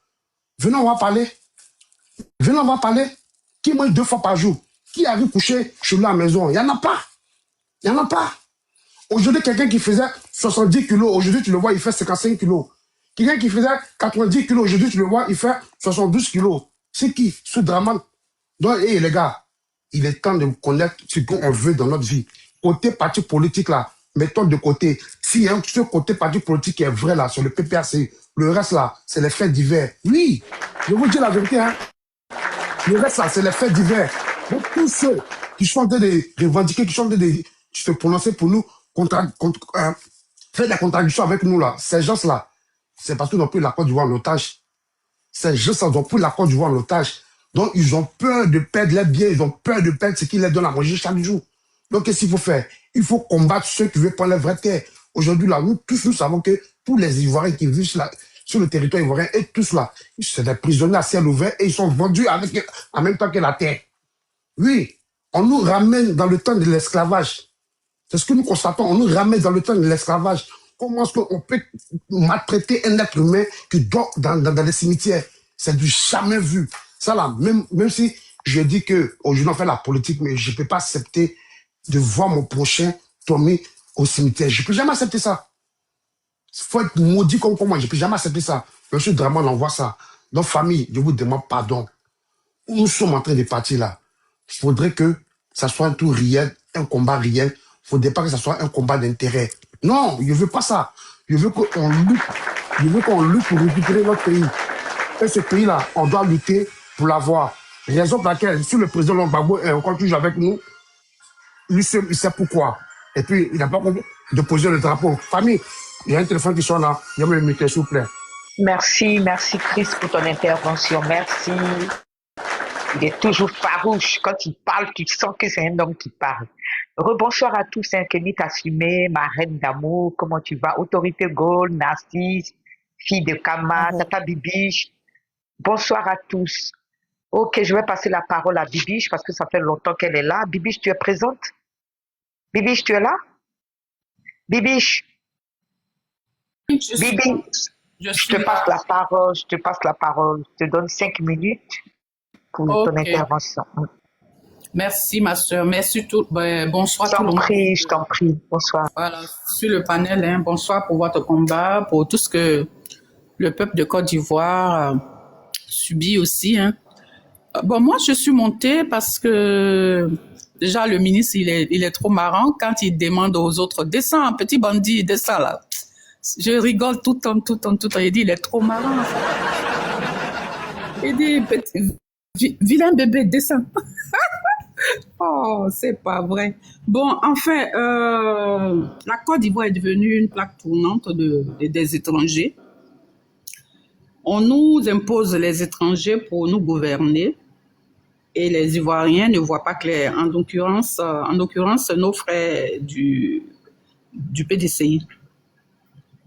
venez, on va parler. Venez, on va parler. Qui mange 2 fois par jour? Qui arrive coucher chez lui à la maison? Il n'y en a pas. Il n'y en a pas. Aujourd'hui, quelqu'un qui faisait 70 kilos, aujourd'hui, tu le vois, il fait 55 kilos. Quelqu'un qui faisait 90 kilos, aujourd'hui, tu le vois, il fait 72 kilos. C'est qui? Ce drame. Donc, les gars, il est temps de connaître ce qu'on veut dans notre vie. Côté parti politique, là, mettons de côté. S'il y a ce côté parti politique qui est vrai, là, sur le PPAC, le reste, là, c'est les faits divers. Oui, je vous dis la vérité, hein. Le reste, là, c'est les faits divers. Donc, tous ceux qui sont en train de revendiquer, qui sont en train de se prononcer pour nous, faire des contradictions avec nous, là, ces gens-là, c'est parce qu'ils n'ont plus la Côte d'Ivoire en otage. Ces gens-là n'ont plus la Côte d'Ivoire en otage. Donc, ils ont peur de perdre leurs biens, ils ont peur de perdre ce qu'ils leur donnent à manger chaque jour. Donc, qu'est-ce qu'il faut faire? Il faut combattre ceux qui veulent prendre la vraie terre. Aujourd'hui, là, nous tous, nous savons que tous les Ivoiriens qui vivent sur le territoire ivoirien, et tous là, c'est des prisonniers à ciel ouvert et ils sont vendus en même temps que la terre. Oui, on nous ramène dans le temps de l'esclavage. C'est ce que nous constatons, on nous ramène dans le temps de l'esclavage. Comment est-ce qu'on peut maltraiter un être humain qui dort dans les cimetières? C'est du jamais vu. Ça là, même si je dis qu'aujourd'hui on fait la politique, mais je ne peux pas accepter de voir mon prochain tomber au cimetière. Je ne peux jamais accepter ça. Il faut être maudit comme moi, je ne peux jamais accepter ça. Monsieur Draman envoie ça. Donc famille, je vous demande pardon. Nous sommes en train de partir là. Il faudrait que ça soit un tout réel, un combat réel. Il ne faudrait pas que ça soit un combat d'intérêt. Non, je ne veux pas ça. Je veux qu'on lutte. Je veux qu'on lutte pour récupérer notre pays. Et ce pays-là, on doit lutter pour l'avoir. Raison pour laquelle, si le président Gbagbo est encore toujours avec nous, lui seul, il sait pourquoi. Et puis, il n'a pas compris de poser le drapeau. Famille, il y a un téléphone qui sonne là. Il y a le micro, s'il vous plaît. Merci Chris pour ton intervention. Merci. Il est toujours farouche. Quand il parle, tu sens que c'est un homme qui parle. Rebonsoir à tous, hein, Kenny Assumé, ma reine d'amour, comment tu vas? Autorité Gold, Narcisse, fille de Kama, Tata Bibiche. Bonsoir à tous. Ok, je vais passer la parole à Bibiche parce que ça fait longtemps qu'elle est là. Bibiche, tu es présente? Bibiche, tu es là? Bibiche? Bibiche, je te passe la parole, je te donne 5 minutes pour ton intervention. Merci ma soeur, merci tout. Bonsoir tout le monde. Je t'en prie, bonsoir. Voilà, sur le panel, hein, bonsoir pour votre combat, pour tout ce que le peuple de Côte d'Ivoire subit aussi. Hein. Bon, moi je suis montée parce que déjà le ministre il est trop marrant quand il demande aux autres descends, petit bandit, descends là. Je rigole tout le temps. Il dit il est trop marrant. Il dit petit vilain bébé, descends. Oh, c'est pas vrai. Bon, enfin, la Côte d'Ivoire est devenue une plaque tournante des étrangers. On nous impose les étrangers pour nous gouverner et les Ivoiriens ne voient pas clair. En l'occurrence, nos frères du PDCI.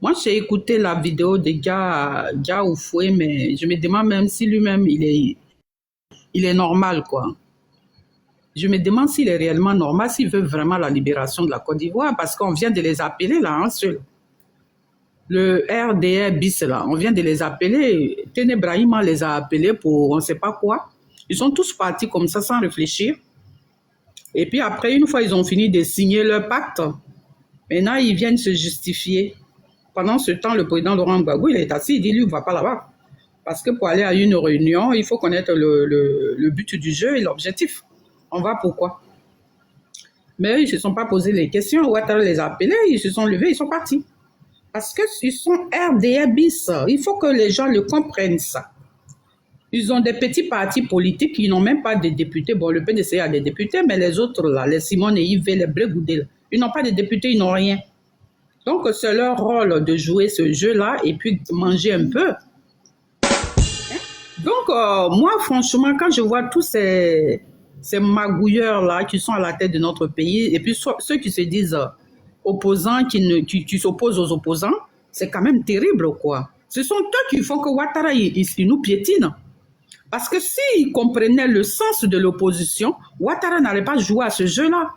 Moi, j'ai écouté la vidéo de Dia Oufoué, mais je me demande même si lui-même, il est normal, quoi. Je me demande s'il est réellement normal, s'il veut vraiment la libération de la Côte d'Ivoire, parce qu'on vient de les appeler, là, hein, le RDR bis, là, on vient de les appeler. Téné Brahima les a appelés pour on ne sait pas quoi. Ils sont tous partis comme ça, sans réfléchir. Et puis après, une fois ils ont fini de signer leur pacte, maintenant, ils viennent se justifier. Pendant ce temps, le président Laurent Gbagbo, il est assis, il dit, lui, il ne va pas là-bas. Parce que pour aller à une réunion, il faut connaître le but du jeu et l'objectif. On va pourquoi? Mais eux, ils ne se sont pas posé les questions. Ouattara les a appelés, ils se sont levés, ils sont partis. Parce qu'ils sont RDA bis. Il faut que les gens le comprennent, ça. Ils ont des petits partis politiques qui n'ont même pas de députés. Bon, le PDC a des députés, mais les autres, là, les Simone et Yves, les Brégoudé, ils n'ont pas de députés, ils n'ont rien. Donc, c'est leur rôle de jouer ce jeu-là et puis manger un peu. Donc, moi, franchement, quand je vois tous ces magouilleurs-là qui sont à la tête de notre pays, et puis ceux qui se disent opposants, qui s'opposent aux opposants, c'est quand même terrible, quoi. Ce sont eux qui font que Ouattara, il nous piétine. Parce que s'ils comprenaient le sens de l'opposition, Ouattara n'allait pas jouer à ce jeu-là.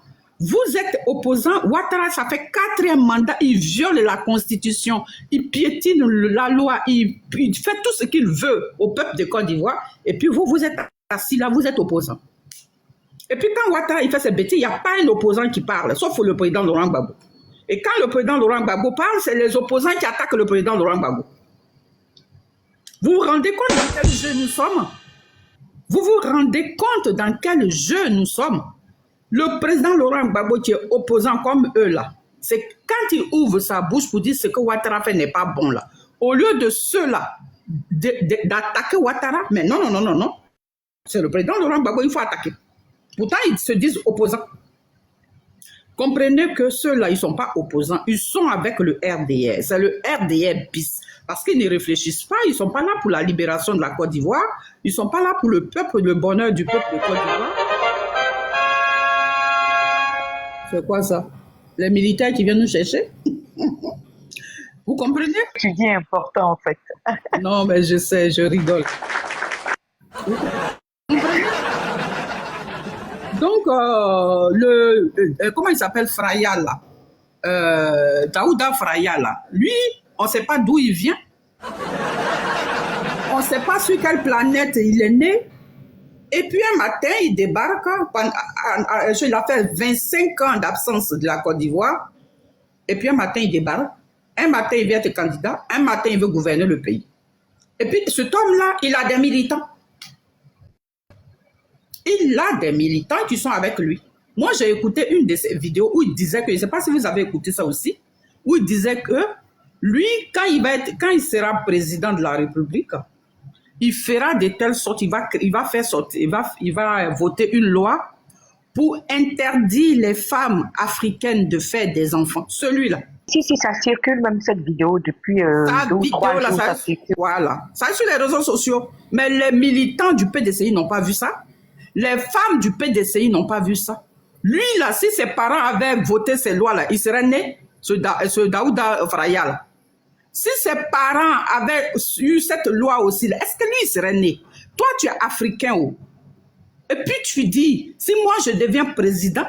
Vous êtes opposant. Ouattara, ça fait 4e mandat. Il viole la constitution. Il piétine la loi. Il fait tout ce qu'il veut au peuple de Côte d'Ivoire. Et puis vous, vous êtes assis là, vous êtes opposant. Et puis quand Ouattara il fait ses bêtises, il n'y a pas un opposant qui parle, sauf le président Laurent Gbagbo. Et quand le président Laurent Gbagbo parle, c'est les opposants qui attaquent le président Laurent Gbagbo. Vous vous rendez compte dans quel jeu nous sommes? Vous vous rendez compte dans quel jeu nous sommes? Le président Laurent Gbagbo qui est opposant comme eux là, c'est quand il ouvre sa bouche pour dire ce que Ouattara fait n'est pas bon là. Au lieu de ceux-là d'attaquer Ouattara, mais non, non, non, non, non. C'est le président Laurent Gbagbo, il faut attaquer. Pourtant, ils se disent opposants. Comprenez que ceux-là, ils ne sont pas opposants, ils sont avec le RDR. C'est le RDR bis. Parce qu'ils ne réfléchissent pas, ils ne sont pas là pour la libération de la Côte d'Ivoire, ils ne sont pas là pour le peuple, le bonheur du peuple de Côte d'Ivoire. C'est quoi ça? Les militaires qui viennent nous chercher? Vous comprenez? Tu dis important en fait. Non, mais je sais, je rigole. Donc, comment il s'appelle Fraya là? Daouda Fraya là. Lui, on ne sait pas d'où il vient. On ne sait pas sur quelle planète il est né. Et puis un matin, il débarque. Il a fait 25 ans d'absence de la Côte d'Ivoire. Et puis un matin, il débarque. Un matin, il vient être candidat. Un matin, il veut gouverner le pays. Et puis cet homme-là, il a des militants. Il a des militants qui sont avec lui. Moi, j'ai écouté une de ses vidéos où il disait que, je ne sais pas si vous avez écouté ça aussi, où il disait que lui, quand il sera président de la République, il fera de telle sorte, il va voter une loi pour interdire les femmes africaines de faire des enfants. Celui-là. Si, ça circule même cette vidéo depuis 2 ou 3 jours. Ça circule. Voilà. Ça est sur les réseaux sociaux. Mais les militants du PDCI n'ont pas vu ça. Les femmes du PDCI n'ont pas vu ça. Lui, là, si ses parents avaient voté ces lois-là, il serait né, ce Daouda Fraya, là. Si ses parents avaient eu cette loi aussi, est-ce que lui, il serait né? Toi, tu es africain. Et puis, tu dis, si moi, je deviens président,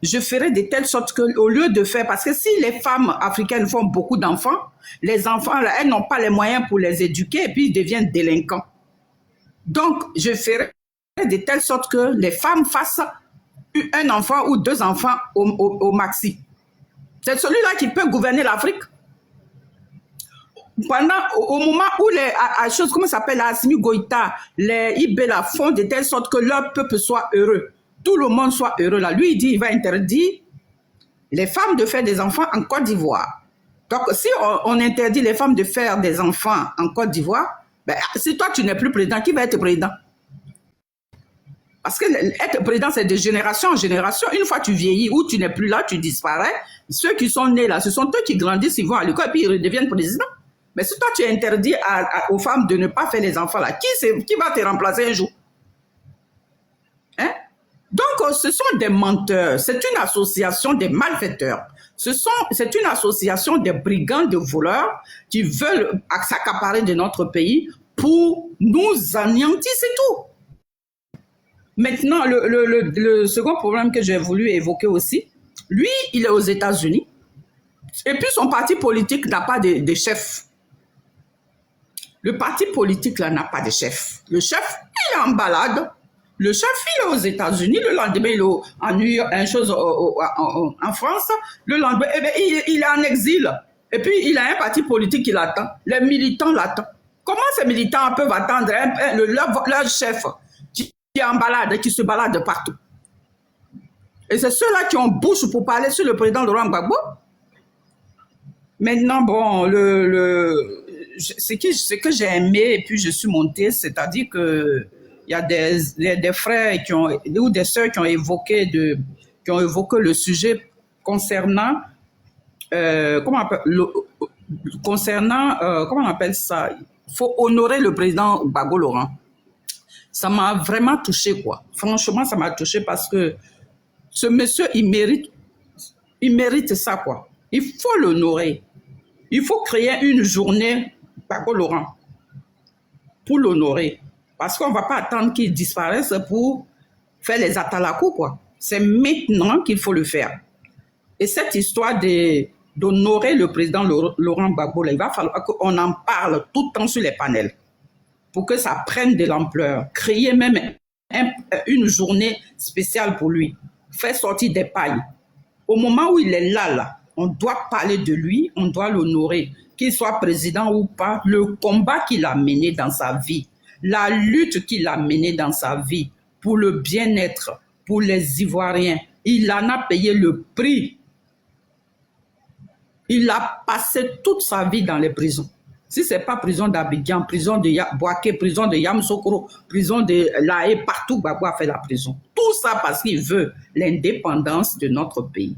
je ferai de telle sorte qu'au lieu de faire... Parce que si les femmes africaines font beaucoup d'enfants, les enfants, là, elles n'ont pas les moyens pour les éduquer et puis ils deviennent délinquants. Donc, je ferai de telle sorte que les femmes fassent un enfant ou 2 enfants au maxi. C'est celui-là qui peut gouverner l'Afrique. Au moment où les choses, comment ça s'appelle, Assimi Goïta, les Ibela font de telle sorte que leur peuple soit heureux, tout le monde soit heureux là. Lui, il dit, il va interdire les femmes de faire des enfants en Côte d'Ivoire. Donc, si on interdit les femmes de faire des enfants en Côte d'Ivoire, ben, si toi, tu n'es plus président, qui va être président? Parce que être président, c'est de génération en génération. Une fois tu vieillis ou tu n'es plus là, tu disparais. Ceux qui sont nés là, ce sont eux qui grandissent, ils vont à l'école et puis ils deviennent présidents. Mais si toi, tu interdis aux femmes de ne pas faire les enfants là, qui va te remplacer un jour? Hein? Donc, ce sont des menteurs. C'est une association des malfaiteurs. C'est une association des brigands, de voleurs qui veulent s'accaparer de notre pays pour nous anéantir, c'est tout. Maintenant, le second problème que j'ai voulu évoquer aussi, lui, il est aux États-Unis. Et puis, son parti politique n'a pas de chef. Le parti politique, là, n'a pas de chef. Le chef, il est en balade. Le chef, il est aux États-Unis. Le lendemain, il est en New York, en France. Le lendemain, eh bien, il est en exil. Et puis, il a un parti politique qui l'attend. Les militants l'attendent. Comment ces militants peuvent attendre leur chef qui est en balade, qui se balade partout? Et c'est ceux-là qui ont bouche pour parler sur le président Laurent Gbagbo. Maintenant, bon, ce que j'ai aimé et puis je suis montée, c'est-à-dire que il y a des frères ou des sœurs qui ont évoqué le sujet concernant comment on appelle ça? Il faut honorer le président Gbagbo Laurent. Ça m'a vraiment touché, quoi. Franchement, ça m'a touché parce que ce monsieur, il mérite ça, quoi. Il faut l'honorer. Il faut créer une journée Gbagbo Laurent pour l'honorer. Parce qu'on ne va pas attendre qu'il disparaisse pour faire les atalakou, quoi. C'est maintenant qu'il faut le faire. Et cette histoire d'honorer le président Laurent Gbagbo, il va falloir qu'on en parle tout le temps sur les panels pour que ça prenne de l'ampleur. Créer même une journée spéciale pour lui. Faire sortir des pailles. Au moment où il est là, on doit parler de lui, on doit l'honorer. Qu'il soit président ou pas, le combat qu'il a mené dans sa vie, la lutte qu'il a menée dans sa vie pour le bien-être, pour les Ivoiriens, il en a payé le prix. Il a passé toute sa vie dans les prisons. Si ce n'est pas prison d'Abidjan, prison de Boaké, prison de Yamoussoukro, prison de La Haye, partout Gbagbo a fait la prison. Tout ça parce qu'il veut l'indépendance de notre pays.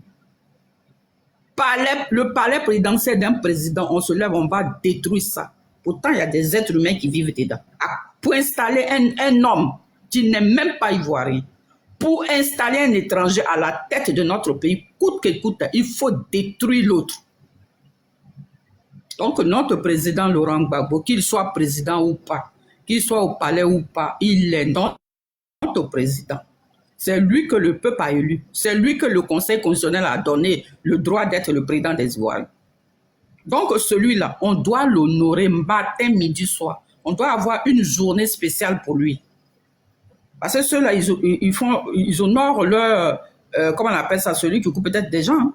Le palais présidentiel d'un président, on se lève, on va détruire ça. Pourtant, il y a des êtres humains qui vivent dedans. Pour installer un homme qui n'est même pas ivoirien, pour installer un étranger à la tête de notre pays, coûte que coûte, il faut détruire l'autre. Donc, notre président Laurent Gbagbo, qu'il soit président ou pas, qu'il soit au palais ou pas, il est notre président. C'est lui que le peuple a élu. C'est lui que le Conseil constitutionnel a donné le droit d'être le président des Ivoiriens. Donc, celui-là, on doit l'honorer matin, midi, soir. On doit avoir une journée spéciale pour lui. Parce que ceux-là, ils honorent leur... comment on appelle ça? Celui qui coupe peut-être des gens. Hein.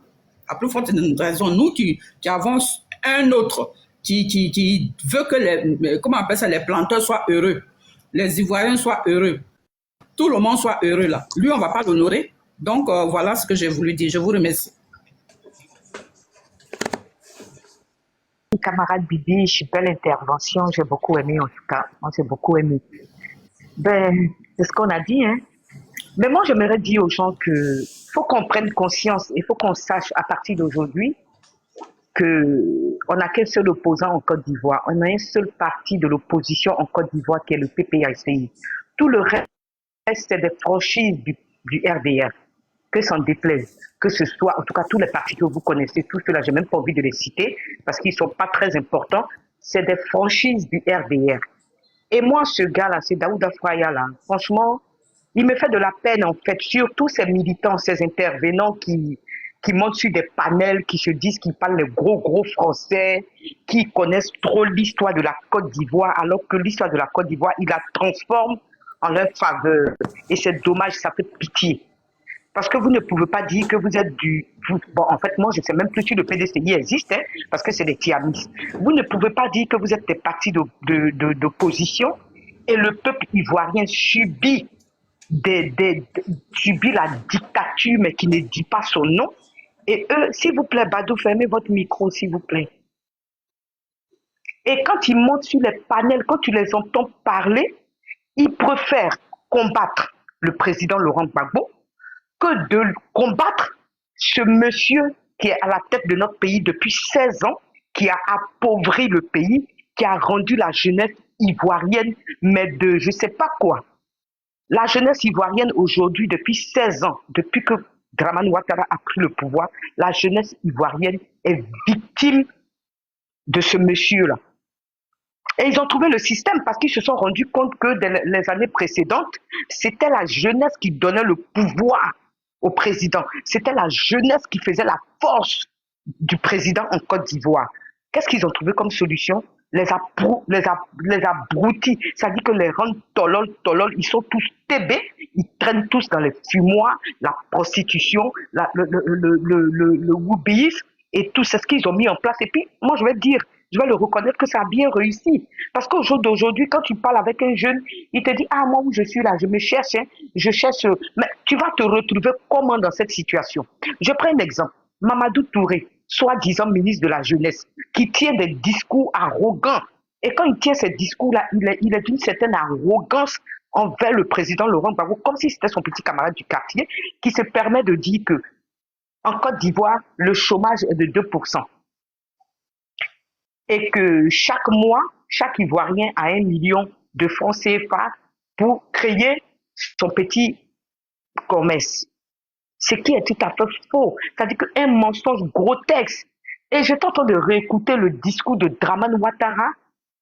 À plus forte raison, nous qui avons un autre qui veut que les... Comment on appelle ça? Les planteurs soient heureux. Les Ivoiriens soient heureux. Tout le monde soit heureux là. Lui, on ne va pas l'honorer. Donc, voilà ce que j'ai voulu dire. Je vous remercie. Camarade Bibi, belle intervention. J'ai beaucoup aimé en tout cas. Moi, j'ai beaucoup aimé. Ben, c'est ce qu'on a dit, hein. Mais moi, j'aimerais dire aux gens que faut qu'on prenne conscience et faut qu'on sache à partir d'aujourd'hui qu'on n'a qu'un seul opposant en Côte d'Ivoire. On a un seul parti de l'opposition en Côte d'Ivoire qui est le PPACI. Tout le reste, c'est des franchises du RDR, que s'en déplaise, que ce soit, en tout cas tous les partis que vous connaissez, tous ceux-là, j'ai même pas envie de les citer, parce qu'ils sont pas très importants, c'est des franchises du RDR. Et moi, ce gars-là, c'est Daouda Fraya, là, franchement, il me fait de la peine, en fait, surtout ces militants, ces intervenants qui montent sur des panels, qui se disent qu'ils parlent les gros français, qui connaissent trop l'histoire de la Côte d'Ivoire, alors que l'histoire de la Côte d'Ivoire, ils la transforment en leur faveur. Et c'est dommage, ça fait pitié. Parce que vous ne pouvez pas dire que vous êtes Bon, en fait, moi, je ne sais même plus si le PDCI existe, hein, parce que c'est des tiamistes. Vous ne pouvez pas dire que vous êtes des partis d'opposition et le peuple ivoirien subit la dictature, mais qui ne dit pas son nom. Et eux, s'il vous plaît, Badou, fermez votre micro, s'il vous plaît. Et quand ils montent sur les panels, quand tu les entends parler, ils préfèrent combattre le président Laurent Gbagbo que de combattre ce monsieur qui est à la tête de notre pays depuis 16 ans, qui a appauvri le pays, qui a rendu la jeunesse ivoirienne, mais de je ne sais pas quoi. La jeunesse ivoirienne aujourd'hui, depuis 16 ans, depuis que Dramane Ouattara a pris le pouvoir, la jeunesse ivoirienne est victime de ce monsieur-là. Et ils ont trouvé le système parce qu'ils se sont rendus compte que dans les années précédentes, c'était la jeunesse qui donnait le pouvoir au président. C'était la jeunesse qui faisait la force du président en Côte d'Ivoire. Qu'est-ce qu'ils ont trouvé comme solution? Les abrutis, ça dit que les rendent tolol, ils sont tous tébés, ils traînent tous dans les fumoirs, la prostitution, le whoopéisme et tout c'est ce qu'ils ont mis en place. Et puis, moi, je vais le reconnaître que ça a bien réussi. Parce qu'au jour d'aujourd'hui, quand tu parles avec un jeune, il te dit, ah, moi, où je suis là, je me cherche, hein, je cherche. Mais tu vas te retrouver comment dans cette situation? Je prends un exemple. Mamadou Touré, soi-disant ministre de la Jeunesse, qui tient des discours arrogants. Et quand il tient ces discours-là, il est d'une certaine arrogance envers le président Laurent Gbagbo, comme si c'était son petit camarade du quartier, qui se permet de dire que en Côte d'Ivoire, le chômage est de 2%. Et que chaque mois, chaque Ivoirien a 1 million de francs CFA pour créer son petit commerce. Ce qui est tout à fait faux. C'est-à-dire qu'un mensonge grotesque. Et j'étais en train de réécouter le discours de Dramane Ouattara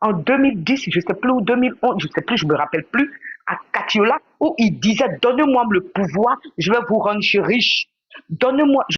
en 2010, je ne sais plus, ou 2011, je ne sais plus, je ne me rappelle plus, à Katiola où il disait, donnez-moi le pouvoir, je vais vous rendre riche. Donnez-moi,